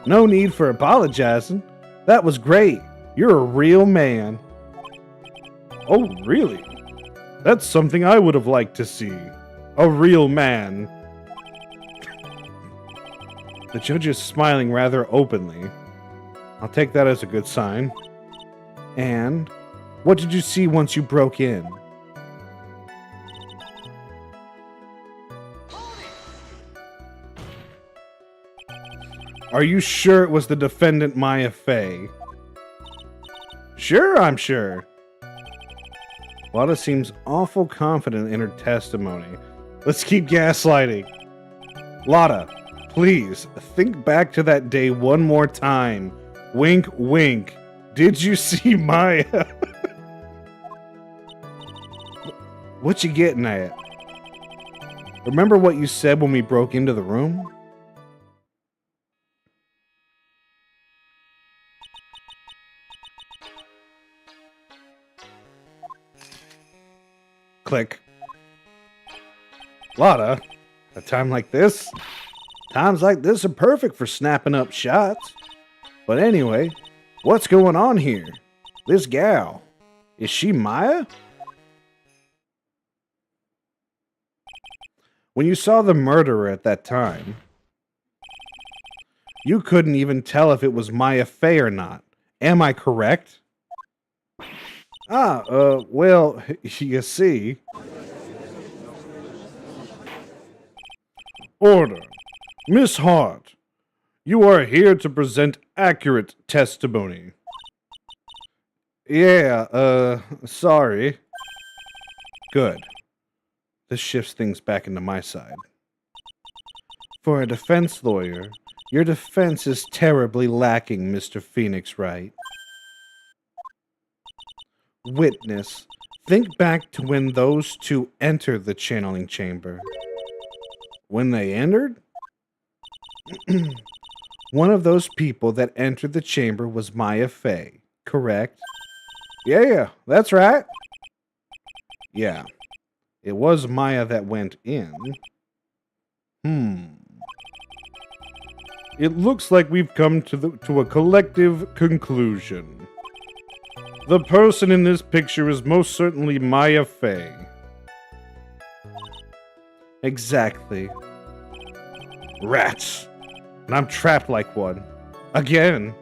No need for apologizing. That was great. You're a real man. Oh, really? That's something I would have liked to see. A real man. The judge is smiling rather openly. I'll take that as a good sign. And what did you see once you broke in? Are you sure it was the defendant Maya Fey? Sure, I'm sure. Lotta seems awful confident in her testimony. Let's keep gaslighting. Lotta, please, think back to that day one more time. Wink, wink. Did you see Maya? What you getting at? Remember what you said when we broke into the room? Click. Lotta, a time like this? Times like this are perfect for snapping up shots. But anyway, what's going on here? This gal, is she Maya? When you saw the murderer at that time, you couldn't even tell if it was Maya Fey or not. Am I correct? Well, you see. Order. Miss Hart, you are here to present accurate testimony. Yeah, sorry. Good. This shifts things back into my side. For a defense lawyer, your defense is terribly lacking, Mr. Phoenix Wright. Witness, think back to when those two entered the channeling chamber. When they entered? One of those people that entered the chamber was Maya Fey, correct? Yeah, that's right. Yeah, it was Maya that went in. It looks like we've come to a collective conclusion. The person in this picture is most certainly Maya Fey. Exactly. Rats. And I'm trapped like one. Again.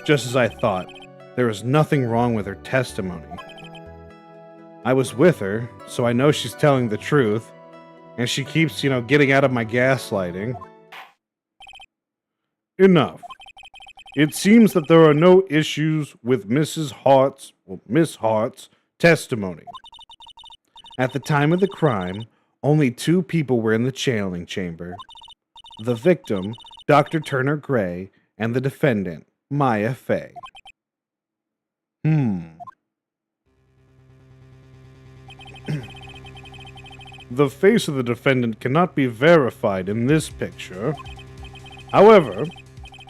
Just as I thought, there is nothing wrong with her testimony. I was with her, so I know she's telling the truth, and she keeps, getting out of my gaslighting. Enough. It seems that there are no issues with Miss Hart's testimony. At the time of the crime, only 2 people were in the channeling chamber. The victim, Dr. Turner Gray, and the defendant, Maya Fey. The face of the defendant cannot be verified in this picture. However,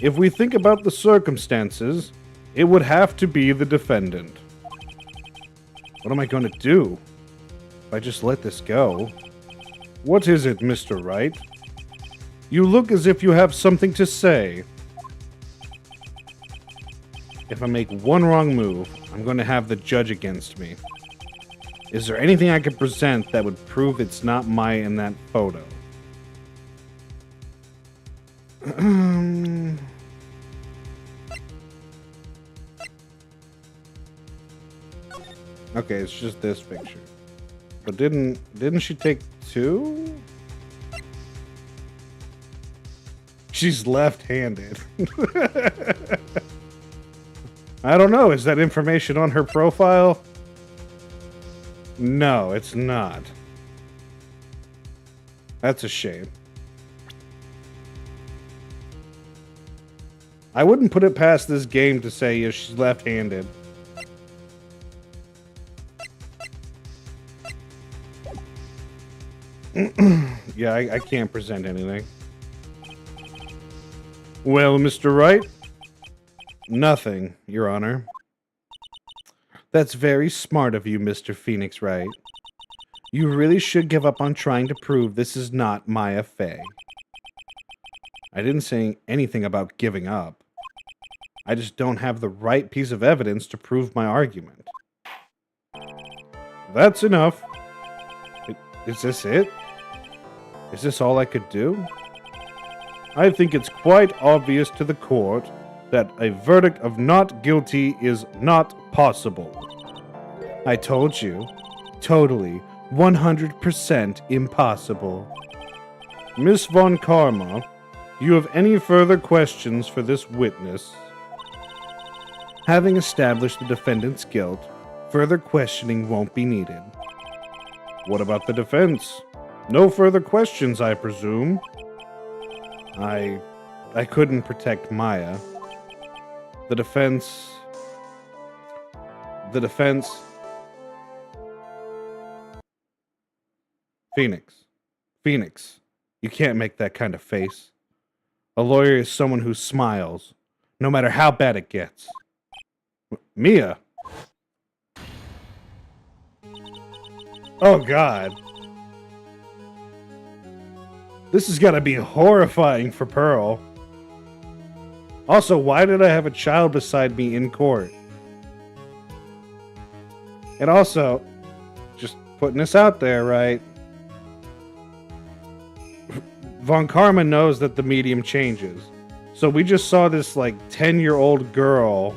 if we think about the circumstances, it would have to be the defendant. What am I going to do if I just let this go? What is it, Mr. Wright? You look as if you have something to say. If I make one wrong move, I'm going to have the judge against me. Is there anything I could present that would prove it's not Maya in that photo? Okay, it's just this picture. But didn't she take 2? She's left-handed. I don't know. Is that information on her profile? No, it's not. That's a shame. I wouldn't put it past this game to say she's left-handed. Yeah, I can't present anything. Well, Mr. Wright? Nothing, Your Honor. That's very smart of you, Mr. Phoenix Wright. You really should give up on trying to prove this is not Maya Fey. I didn't say anything about giving up. I just don't have the right piece of evidence to prove my argument. That's enough. Is this it? Is this all I could do? I think it's quite obvious to the court that a verdict of not guilty is not possible. I told you, totally, 100% impossible. Miss Von Karma, do you have any further questions for this witness? Having established the defendant's guilt, further questioning won't be needed. What about the defense? No further questions, I presume. I couldn't protect Maya. The defense... The defense... Phoenix. Phoenix. You can't make that kind of face. A lawyer is someone who smiles, no matter how bad it gets. Mia? Oh, God. This has got to be horrifying for Pearl. Also, why did I have a child beside me in court? And also, just putting this out there, right? Von Karma knows that the medium changes. So we just saw this, like, 10-year-old girl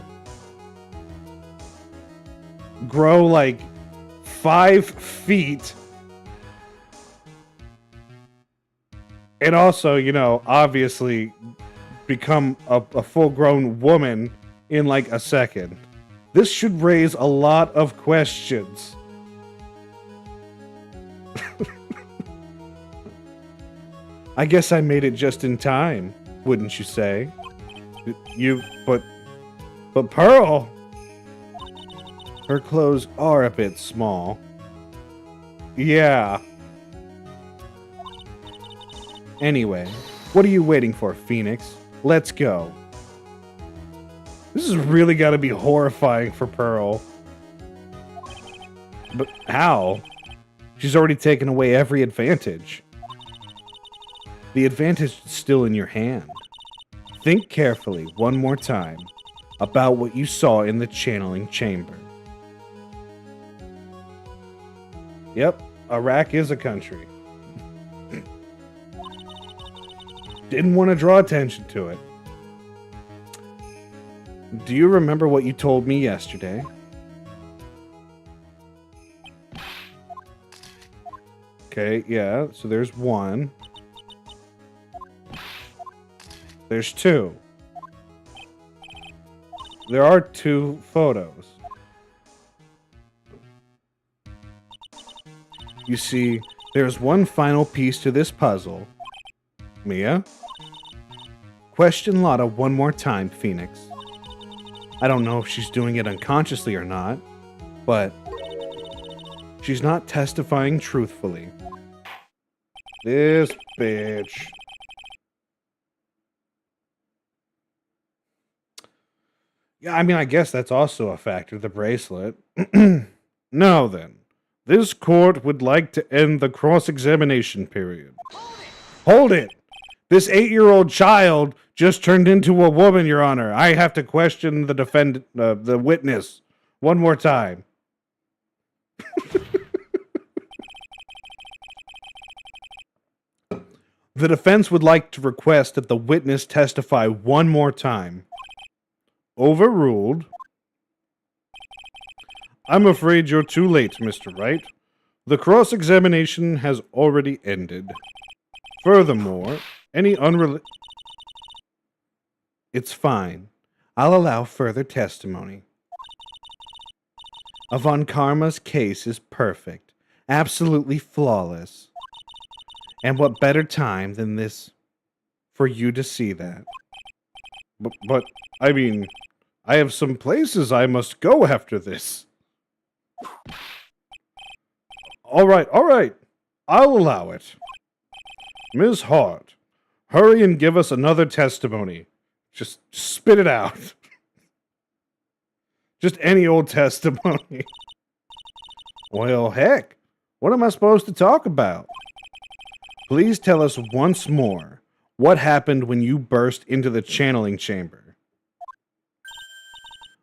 grow, like, 5 feet. And also, you know, obviously become a full-grown woman in, like, a second. This should raise a lot of questions. I guess I made it just in time, wouldn't you say? But Pearl! Her clothes are a bit small. Yeah. Anyway, what are you waiting for, Phoenix? Let's go. This has really got to be horrifying for Pearl. But how? She's already taken away every advantage. The advantage is still in your hand. Think carefully one more time about what you saw in the channeling chamber. Yep, Iraq is a country. Didn't want to draw attention to it. Do you remember what you told me yesterday? Okay, yeah, so there's 1. There's 2. There are 2 photos. You see, there's one final piece to this puzzle. Mia? Question Lotta one more time, Phoenix. I don't know if she's doing it unconsciously or not, but she's not testifying truthfully. This bitch. Yeah, I mean, I guess that's also a factor, the bracelet. Now then, this court would like to end the cross-examination period. Hold it! This 8-year-old child just turned into a woman, Your Honor. I have to question the defendant, the witness, one more time. The defense would like to request that the witness testify one more time. Overruled. I'm afraid you're too late, Mr. Wright. The cross-examination has already ended. Furthermore, any unrelated... It's fine. I'll allow further testimony. Von Karma's case is perfect. Absolutely flawless. And what better time than this for you to see that? But I mean, I have some places I must go after this. All right. I'll allow it. Ms. Hart, hurry and give us another testimony. Just spit it out. Just any old testimony. Well, heck, what am I supposed to talk about? Please tell us once more what happened when you burst into the channeling chamber.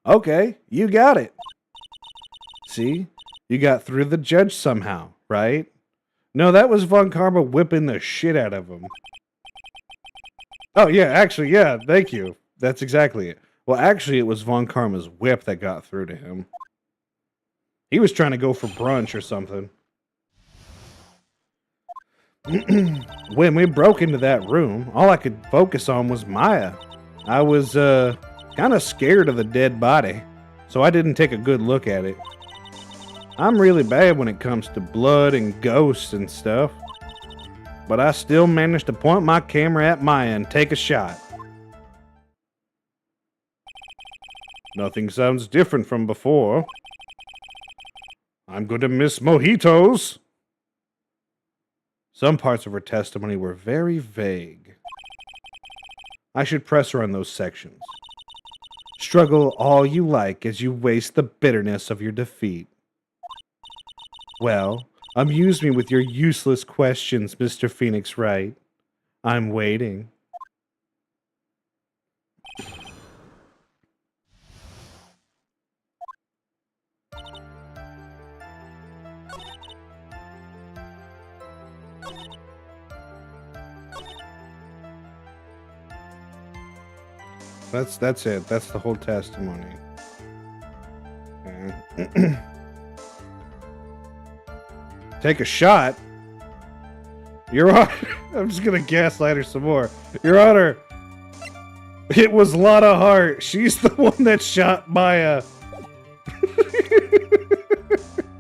Okay, you got it. See, you got through the judge somehow, right? No, that was Von Karma whipping the shit out of him. Oh, yeah, actually, yeah, thank you. That's exactly it. Well, actually, it was Von Karma's whip that got through to him. He was trying to go for brunch or something. When we broke into that room, all I could focus on was Maya. I was, kind of scared of the dead body, so I didn't take a good look at it. I'm really bad when it comes to blood and ghosts and stuff. But I still managed to point my camera at Maya and take a shot. Nothing sounds different from before. I'm going to miss mojitos. Some parts of her testimony were very vague. I should press her on those sections. Struggle all you like as you waste the bitterness of your defeat. Well, amuse me with your useless questions, Mr. Phoenix Wright. I'm waiting. That's it. That's the whole testimony. Okay. Take a shot. Your Honor, I'm just gonna gaslight her some more. Your Honor, it was Lana Hart. She's the one that shot Maya.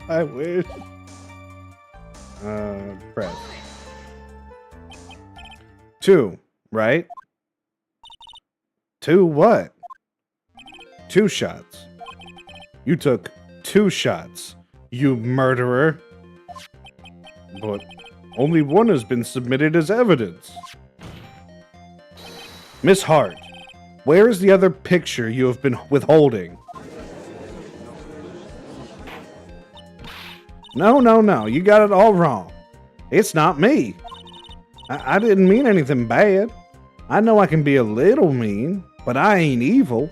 I wish. Press. 2, right? 2 what? 2 shots. You took 2 shots, you murderer. But only one has been submitted as evidence. Miss Hart, where is the other picture you have been withholding? No, you got it all wrong. It's not me. I didn't mean anything bad. I know I can be a little mean, but I ain't evil.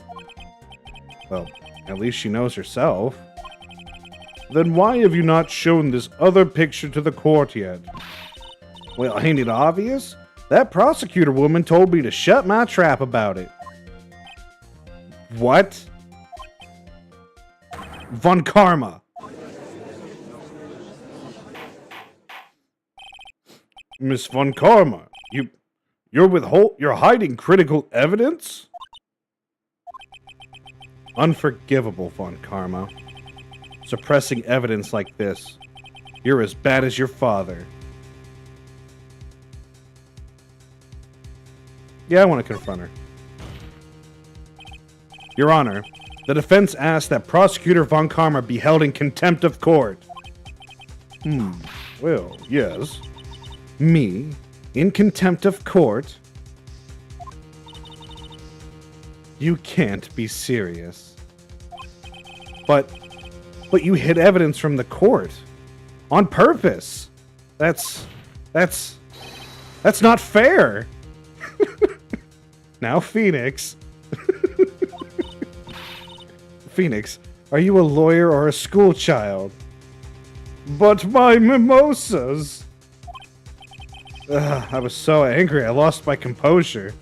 Well, at least she knows herself. Then why have you not shown this other picture to the court yet? Well, ain't it obvious? That prosecutor woman told me to shut my trap about it. What? Von Karma. Miss Von Karma, you're hiding critical evidence? Unforgivable, Von Karma. Suppressing evidence like this. You're as bad as your father. Yeah, I want to confront her. Your Honor, the defense asked that Prosecutor Von Karma be held in contempt of court. Well, yes. Me? In contempt of court? You can't be serious. But you hid evidence from the court. On purpose. That's not fair. Now, Phoenix. Phoenix, are you a lawyer or a school child? But my mimosas. I was so angry, I lost my composure.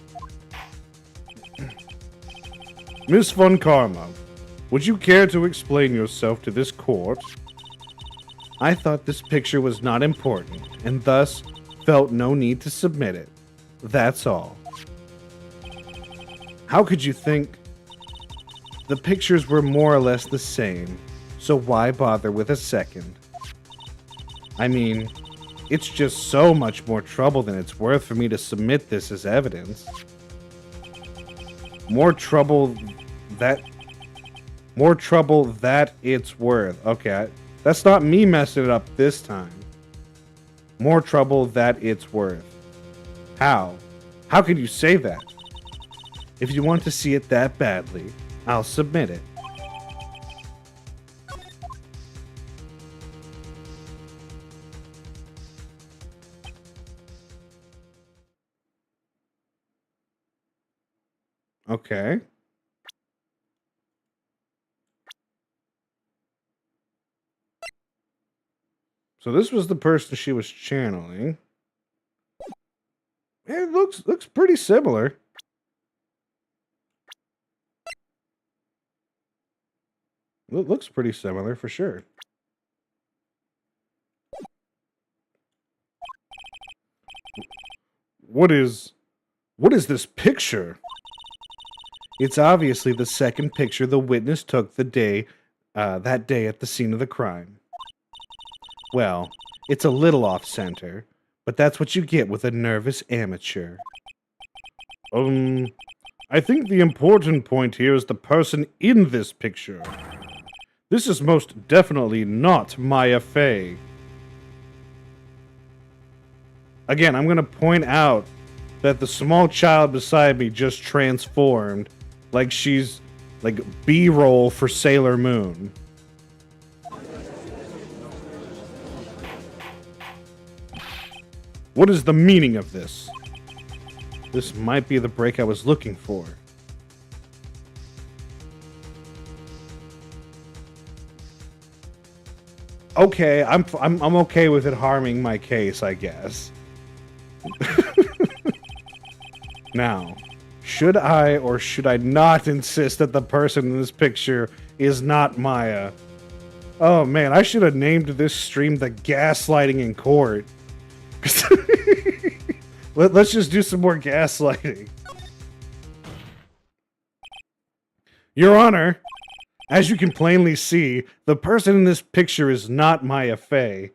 Miss Von Karma, would you care to explain yourself to this court? I thought this picture was not important, and thus felt no need to submit it. That's all. How could you think? The pictures were more or less the same, so why bother with a second? I mean, it's just so much more trouble than it's worth for me to submit this as evidence. More trouble that it's worth. Okay, that's not me messing it up this time. More trouble that it's worth. How? How can you say that? If you want to see it that badly, I'll submit it. Okay. So this was the person she was channeling. It looks pretty similar. It looks pretty similar for sure. What is this picture? It's obviously the second picture the witness took that day at the scene of the crime. Well, it's a little off-center, but that's what you get with a nervous amateur. I think the important point here is the person in this picture. This is most definitely not Maya Fey. Again, I'm going to point out that the small child beside me just transformed like she's like B-roll for Sailor Moon. What is the meaning of this? This might be the break I was looking for. Okay, I'm okay with it harming my case, I guess. Now, should I or should I not insist that the person in this picture is not Maya? Oh man, I should have named this stream the gaslighting in court. Let's just do some more gaslighting. Your Honor, as you can plainly see, the person in this picture is not Maya Fey.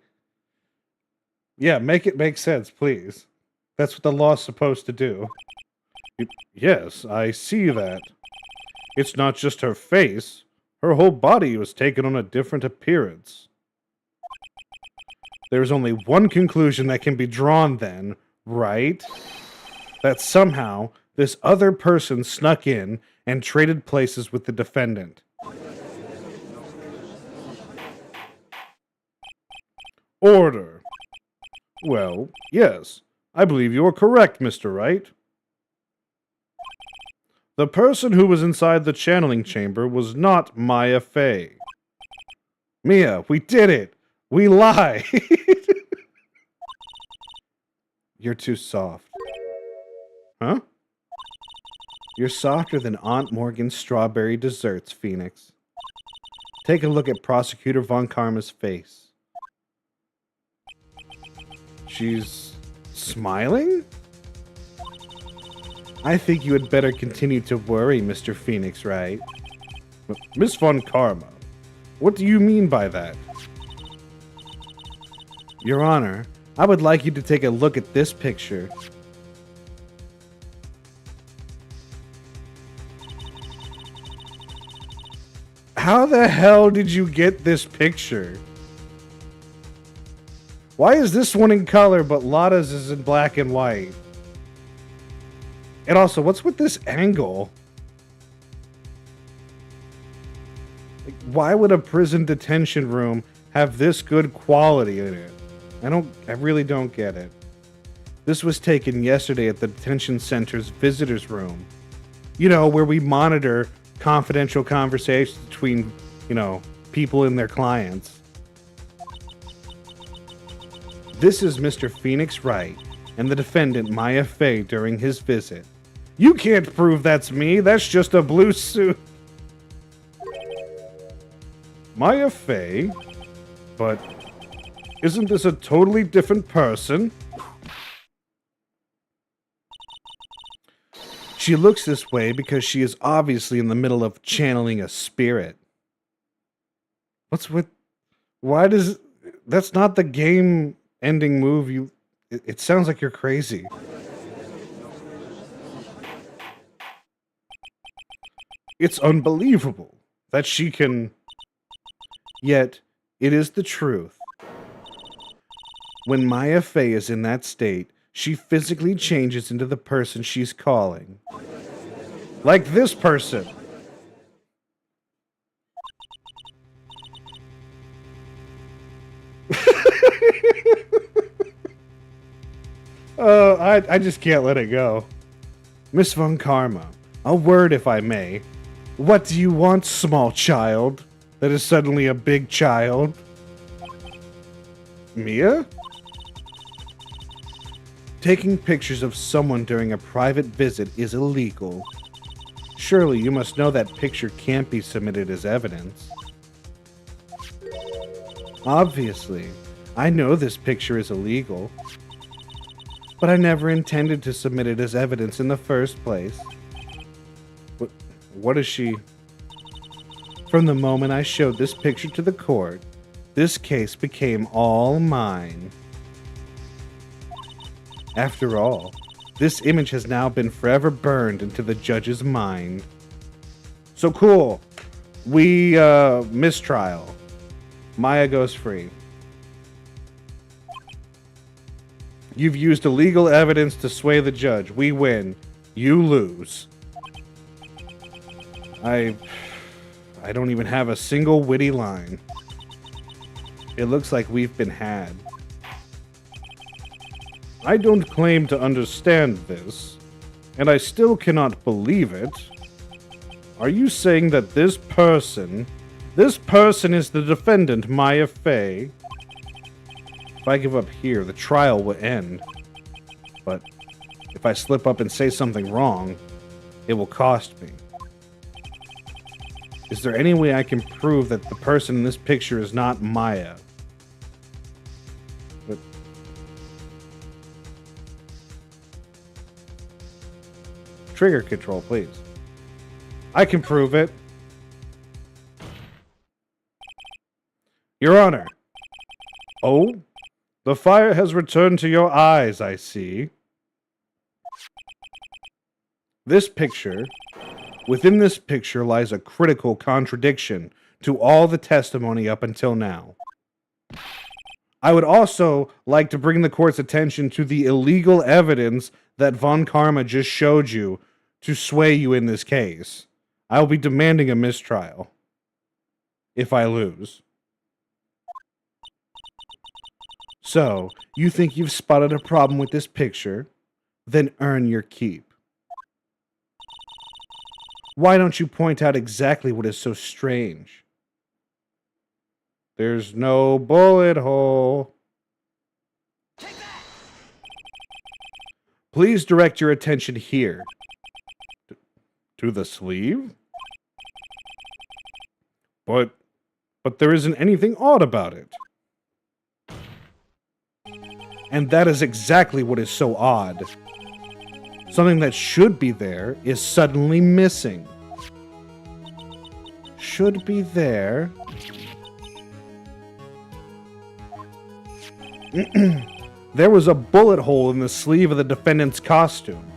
Yeah, make it make sense, please. That's what the law's supposed to do. Yes, I see that. It's not just her face. Her whole body was taken on a different appearance. There is only one conclusion that can be drawn then, right? That somehow this other person snuck in and traded places with the defendant. Order. Well, yes. I believe you are correct, Mr. Wright. The person who was inside the channeling chamber was not Maya Fey. Mia, we did it! We lied! You're too soft. Huh? You're softer than Aunt Morgan's strawberry desserts, Phoenix. Take a look at Prosecutor Von Karma's face. She's smiling? I think you had better continue to worry, Mr. Phoenix, right? Miss Von Karma, what do you mean by that? Your Honor, I would like you to take a look at this picture. How the hell did you get this picture? Why is this one in color but Lotta's is in black and white? And also, what's with this angle? Like, why would a prison detention room have this good quality in it? I really don't get it. This was taken yesterday at the detention center's visitors room. You know, where we monitor confidential conversations between, people and their clients. This is Mr. Phoenix Wright and the defendant Maya Fey during his visit. You can't prove that's me. That's just a blue suit. Maya Fey? But isn't this a totally different person? She looks this way because she is obviously in the middle of channeling a spirit. What's with... Why does... That's not the game-ending move you... It sounds like you're crazy. It's unbelievable that she can... Yet, it is the truth. When Maya Fey is in that state, she physically changes into the person she's calling. Like this person. I just can't let it go. Miss Von Karma, a word if I may. What do you want, small child? That is suddenly a big child. Mia? Taking pictures of someone during a private visit is illegal. Surely you must know that picture can't be submitted as evidence. Obviously, I know this picture is illegal. But I never intended to submit it as evidence in the first place. What is she... From the moment I showed this picture to the court, this case became all mine. After all, This image has now been forever burned into the judge's mind. So cool. We, mistrial. Maya goes free. You've used illegal evidence to sway the judge. We win. You lose. I don't even have a single witty line. It looks like we've been had. I don't claim to understand this, and I still cannot believe it. Are you saying that this person is the defendant, Maya Fey? If I give up here, the trial will end. But if I slip up and say something wrong, it will cost me. Is there any way I can prove that the person in this picture is not Maya? But trigger control, please. I can prove it. Your Honor. Oh? The fire has returned to your eyes, I see. This picture... Within this picture lies a critical contradiction to all the testimony up until now. I would also like to bring the court's attention to the illegal evidence that Von Karma just showed you to sway you in this case. I will be demanding a mistrial if I lose. So, you think you've spotted a problem with this picture? Then earn your keep. Why don't you point out exactly what is so strange? There's no bullet hole. Take that! Please direct your attention here. To the sleeve? But there isn't anything odd about it. And that is exactly what is so odd. Something that should be there is suddenly missing. Should be there. There was a bullet hole in the sleeve of the defendant's costume.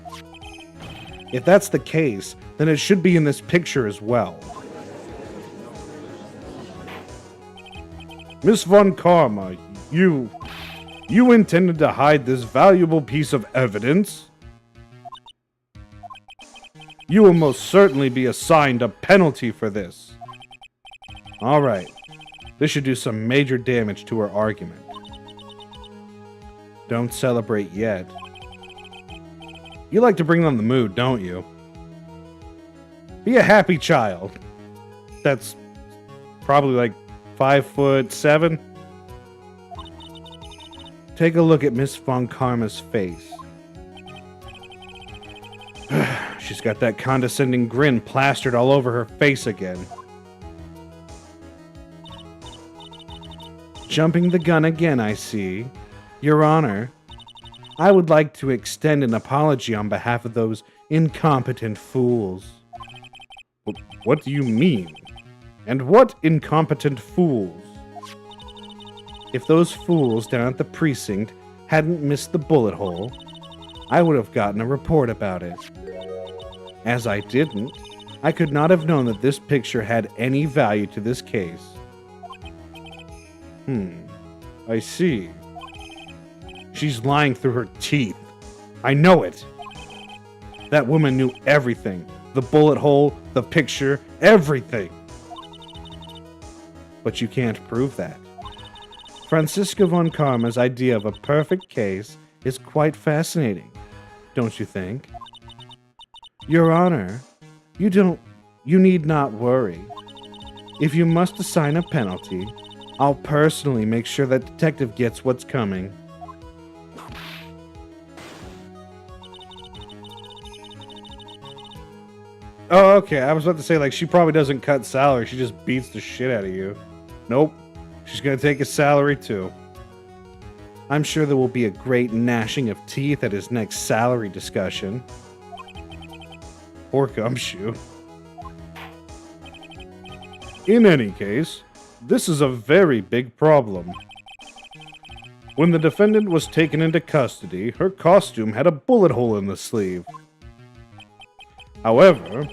If that's the case, then it should be in this picture as well. Miss Von Karma, you intended to hide this valuable piece of evidence? You will most certainly be assigned a penalty for this. Alright, this should do some major damage to her argument. Don't celebrate yet. You like to bring on the mood, don't you? Be a happy child. That's probably like 5'7". Take a look at Miss Von Karma's face. She's got that condescending grin plastered all over her face again. Jumping the gun again, I see. Your Honor, I would like to extend an apology on behalf of those incompetent fools. What do you mean? And what incompetent fools? If those fools down at the precinct hadn't missed the bullet hole, I would have gotten a report about it. As I didn't, I could not have known that this picture had any value to this case. I see. She's lying through her teeth. I know it. That woman knew everything. The bullet hole, the picture, everything. But you can't prove that. Franziska von Karma's idea of a perfect case is quite fascinating, don't you think? Your Honor, you need not worry. If you must assign a penalty, I'll personally make sure that detective gets what's coming. Oh, okay. I was about to say, like, she probably doesn't cut salary. She just beats the shit out of you. Nope. She's gonna take his salary, too. I'm sure there will be a great gnashing of teeth at his next salary discussion. Poor Gumshoe. In any case, this is a very big problem. When the defendant was taken into custody, her costume had a bullet hole in the sleeve. However,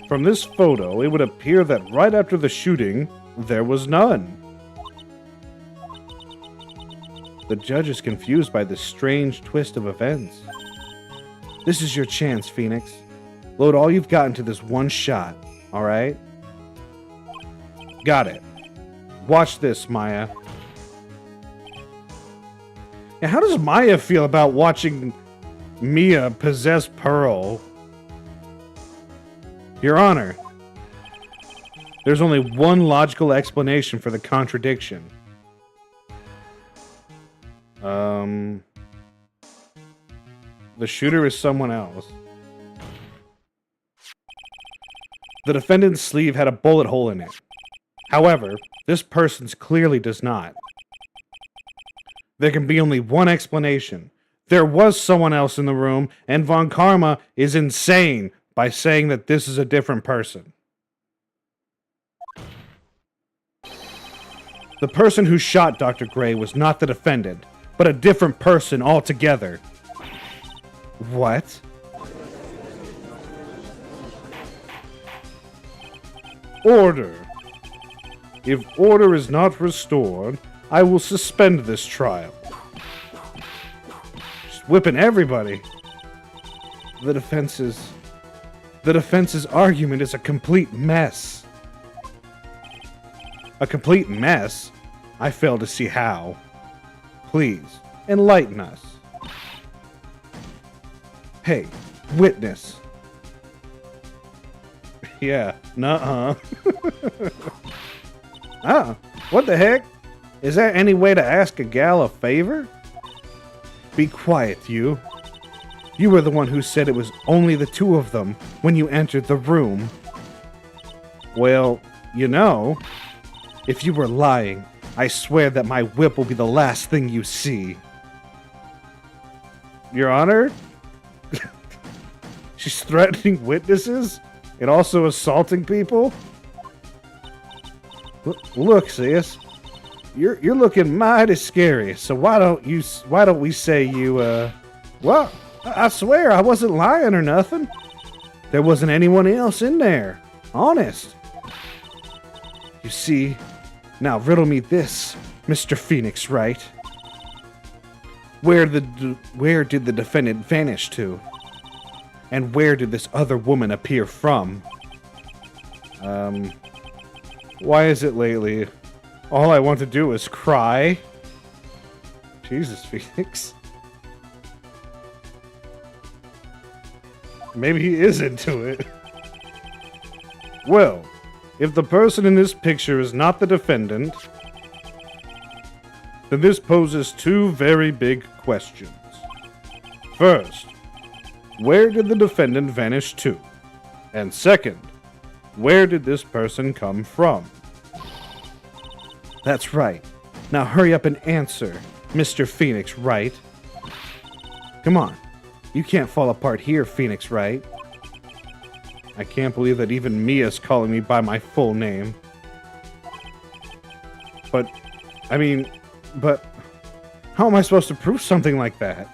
from this photo, it would appear that right after the shooting, there was none. The judge is confused by this strange twist of events. This is your chance, Phoenix. Load all you've got into this one shot, alright? Got it. Watch this, Maya. Now, how does Maya feel about watching Mia possess Pearl? Your Honor, there's only one logical explanation for the contradiction. The shooter is someone else. The defendant's sleeve had a bullet hole in it. However, this person's clearly does not. There can be only one explanation. There was someone else in the room, and Von Karma is insane by saying that this is a different person. The person who shot Dr. Gray was not the defendant, but a different person altogether. What? Order. If order is not restored, I will suspend this trial. Just whipping everybody. The defense's argument is a complete mess. A complete mess? I fail to see how. Please, enlighten us. Hey, witness. Yeah, nuh-uh. Ah, what the heck? Is there any way to ask a gal a favor? Be quiet, you. You were the one who said it was only the two of them when you entered the room. Well, you know, if you were lying, I swear that my whip will be the last thing you see. Your Honor? She's threatening witnesses and also assaulting people? Look, sis. You're looking mighty scary. So why don't we say you well, I swear I wasn't lying or nothing. There wasn't anyone else in there. Honest. You see, now riddle me this, Mr. Phoenix, Wright. Where did the defendant vanish to? And where did this other woman appear from? Why is it lately all I want to do is cry? Jesus, Phoenix. Maybe he is into it. Well, if the person in this picture is not the defendant, then this poses two very big questions. First, where did the defendant vanish to? And second, where did this person come from? That's right. Now hurry up and answer, Mr. Phoenix Wright. Come on. You can't fall apart here, Phoenix Wright. I can't believe that even Mia's calling me by my full name. But how am I supposed to prove something like that?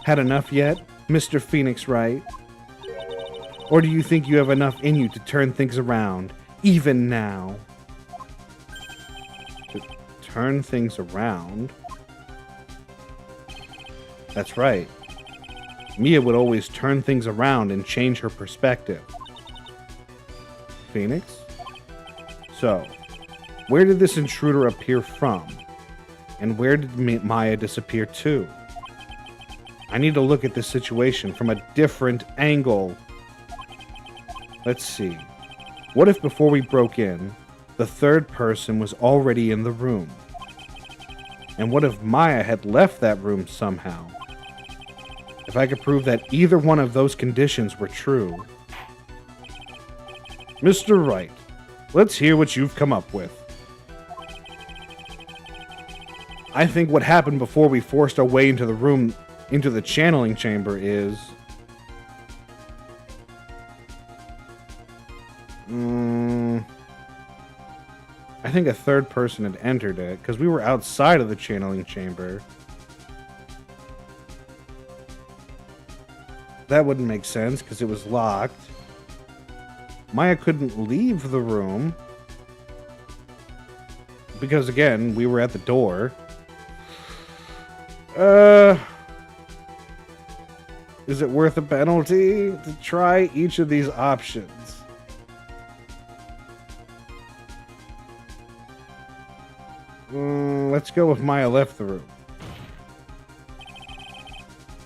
Had enough yet, Mr. Phoenix Wright? Or do you think you have enough in you to turn things around, even now? To turn things around? That's right. Mia would always turn things around and change her perspective. Phoenix? So, where did this intruder appear from? And where did Maya disappear to? I need to look at this situation from a different angle. Let's see. What if before we broke in, the third person was already in the room? And what if Maya had left that room somehow? If I could prove that either one of those conditions were true. Mr. Wright, let's hear what you've come up with. I think what happened before we forced our way into the room, into the channeling chamber is... I think a third person had entered it, because we were outside of the channeling chamber. That wouldn't make sense, because it was locked. Maya couldn't leave the room. Because, again, we were at the door. Is it worth a penalty to try each of these options? Let's go with Maya left the room.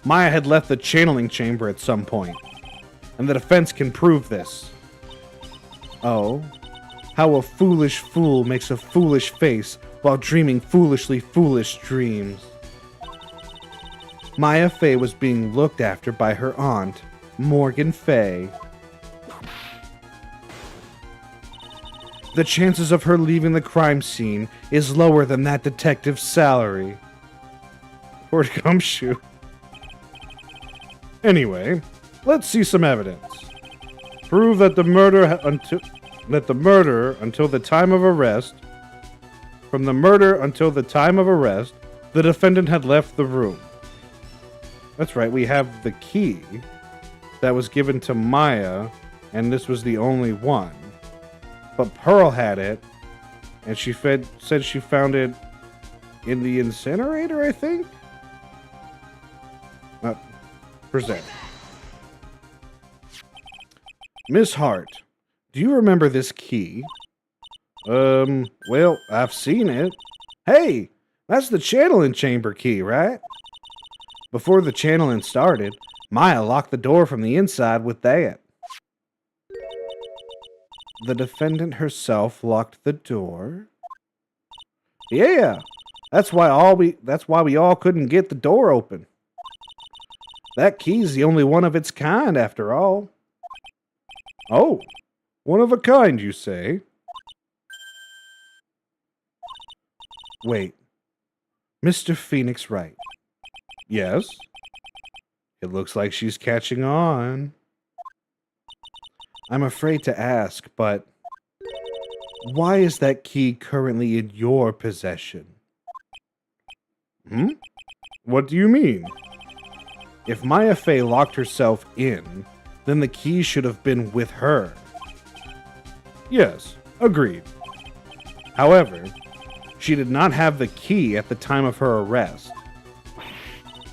Maya had left the channeling chamber at some point, and the defense can prove this. Oh, how a foolish fool makes a foolish face while dreaming foolishly foolish dreams. Maya Fey was being looked after by her aunt, Morgan Fey. The chances of her leaving the crime scene is lower than that detective's salary. Poor gumshoe. Anyway, let's see some evidence. Prove that the murder until the time of arrest. From the murder until the time of arrest, the defendant had left the room. That's right, we have the key that was given to Maya, and this was the only one. But Pearl had it, and she said she found it in the incinerator, I think? Present. Miss Hart, do you remember this key? Well, I've seen it. Hey, that's the channeling chamber key, right? Before the channeling started, Maya locked the door from the inside with that. The defendant herself locked the door? Yeah, that's why we all couldn't get the door open. That key's the only one of its kind, after all. Oh, one of a kind, you say? Wait, Mr. Phoenix Wright. Yes? It looks like she's catching on. I'm afraid to ask, but why is that key currently in your possession? What do you mean? If Maya Fey locked herself in, then the key should have been with her. Yes, agreed. However, she did not have the key at the time of her arrest.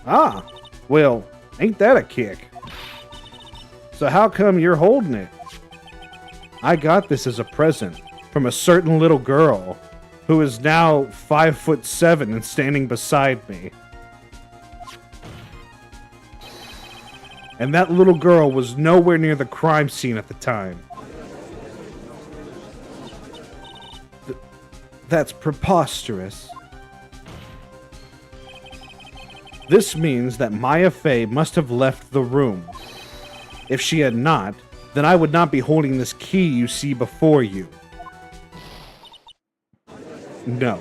Ah, well, ain't that a kick? So how come you're holding it? I got this as a present from a certain little girl who is now 5'7" and standing beside me. And that little girl was nowhere near the crime scene at the time. That's preposterous. This means that Maya Fey must have left the room. If she had not, then I would not be holding this key you see before you. No.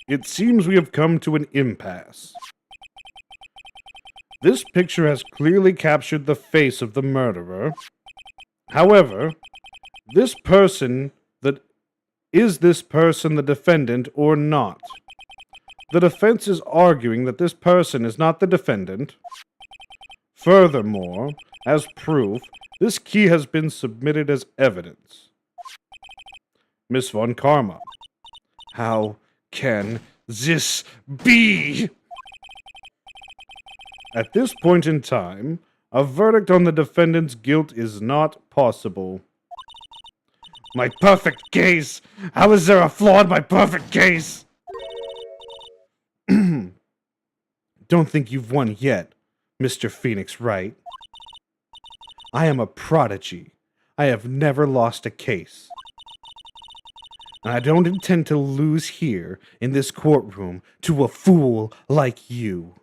It seems we have come to an impasse. This picture has clearly captured the face of the murderer. However, this person the defendant or not? The defense is arguing that this person is not the defendant. Furthermore, as proof, this key has been submitted as evidence. Miss Von Karma, how can this be? At this point in time, a verdict on the defendant's guilt is not possible. My perfect case! How is there a flaw in my perfect case? Don't think you've won yet, Mr. Phoenix Wright. I am a prodigy. I have never lost a case. And I don't intend to lose here in this courtroom to a fool like you.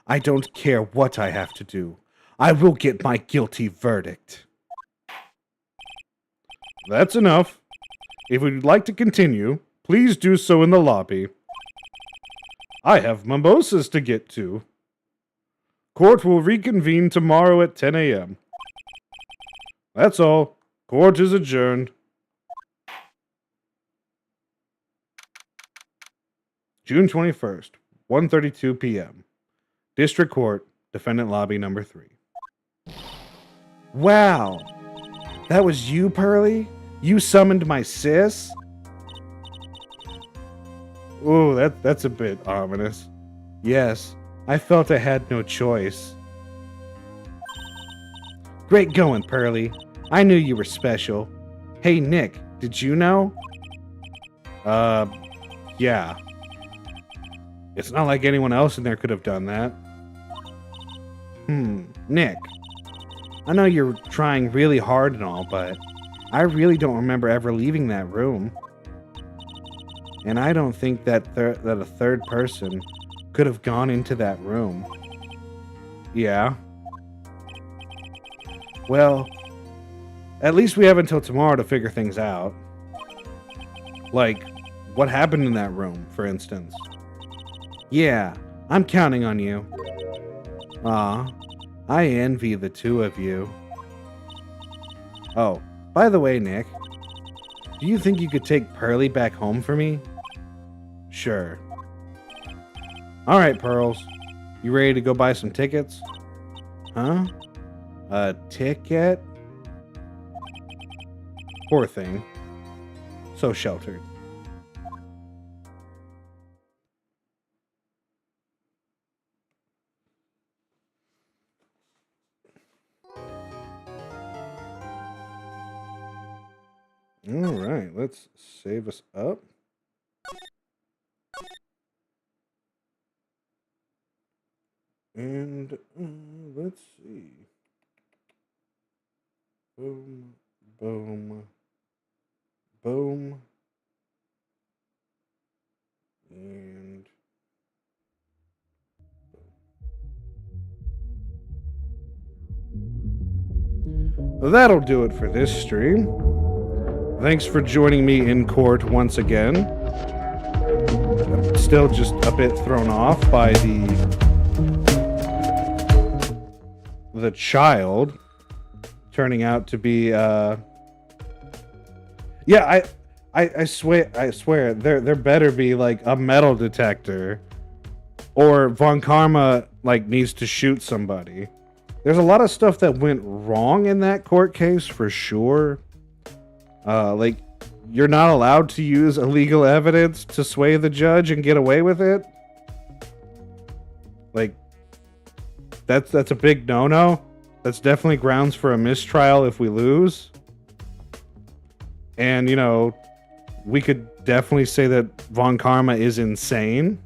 I don't care what I have to do. I will get my guilty verdict. That's enough. If you'd like to continue, please do so in the lobby. I have mimosas to get to. Court will reconvene tomorrow at 10 a.m. That's all. Court is adjourned. June 21st, 1:32 p.m. District Court, Defendant Lobby number 3. Wow. That was you, Pearly? You summoned my sis? Ooh, that's a bit ominous. Yes, I felt I had no choice. Great going, Pearly. I knew you were special. Hey, Nick, did you know? Yeah. It's not like anyone else in there could have done that. Nick. I know you're trying really hard and all, but I really don't remember ever leaving that room. And I don't think that a third person could have gone into that room. Yeah. Well, at least we have until tomorrow to figure things out. Like, what happened in that room, for instance? Yeah, I'm counting on you. Aw, I envy the two of you. Oh, by the way, Nick, do you think you could take Pearly back home for me? Sure. Alright, Pearls. You ready to go buy some tickets? Huh? A ticket? Poor thing. So sheltered. Alright, let's save us up. And let's see. Boom, boom, boom. And well, that'll do it for this stream. Thanks for joining me in court once again. I'm still just a bit thrown off by the child turning out to be yeah, I swear there better be like a metal detector, or Von Karma like needs to shoot somebody. There's a lot of stuff that went wrong in that court case for sure. Like, you're not allowed to use illegal evidence to sway the judge and get away with it. Like, that's a big no-no. That's definitely grounds for a mistrial if we lose. And, you know, we could definitely say that Von Karma is insane.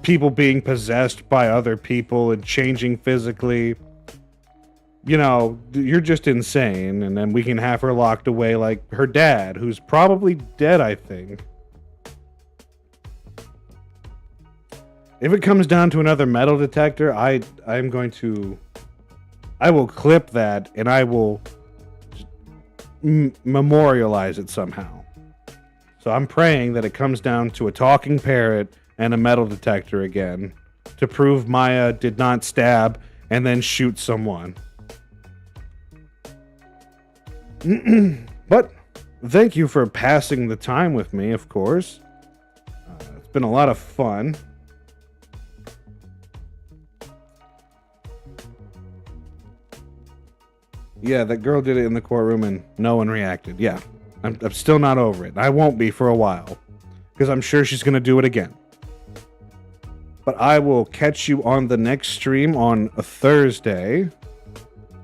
People being possessed by other people and changing physically. You know, you're just insane. And then we can have her locked away like her dad, who's probably dead, I think. If it comes down to another metal detector, I will clip that and I will memorialize it somehow. So I'm praying that it comes down to a talking parrot and a metal detector again to prove Maya did not stab and then shoot someone. But thank you for passing the time with me, of course. It's been a lot of fun. Yeah, that girl did it in the courtroom and no one reacted. Yeah, I'm still not over it. I won't be for a while, because I'm sure she's going to do it again. But I will catch you on the next stream on a Thursday.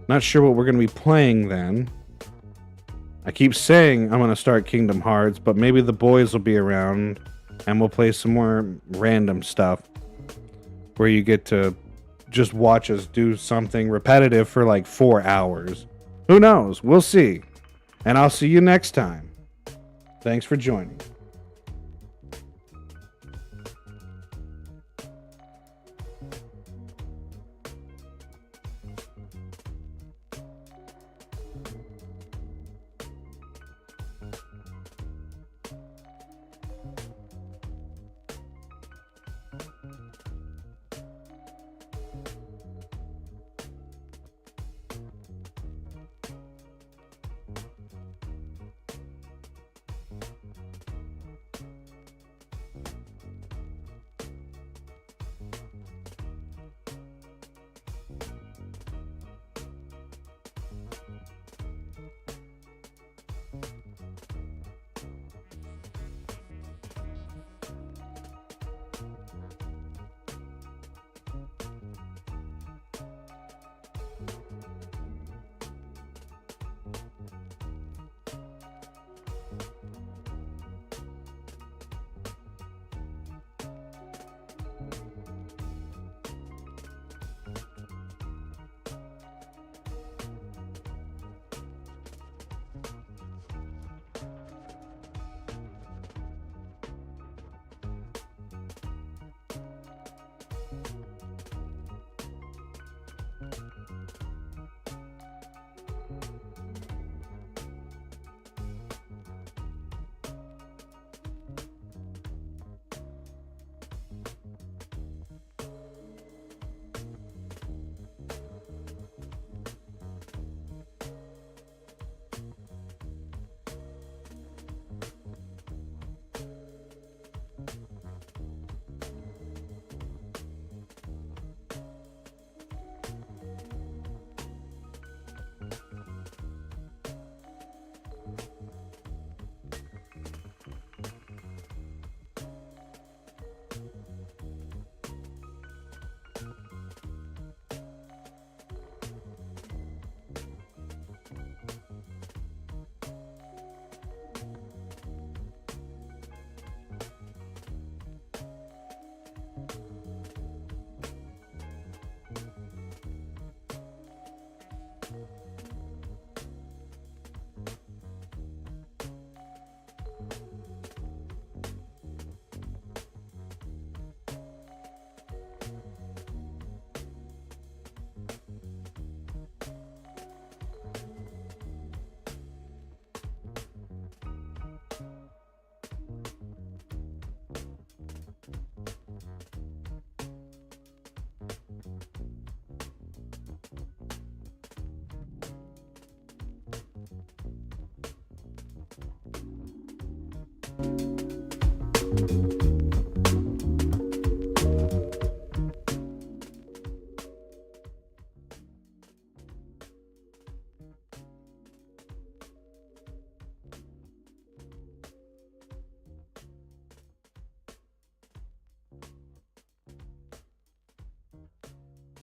Not sure what we're going to be playing then. I keep saying I'm going to start Kingdom Hearts, but maybe the boys will be around and we'll play some more random stuff where you get to just watch us do something repetitive for like 4 hours. Who knows? We'll see. And I'll see you next time. Thanks for joining.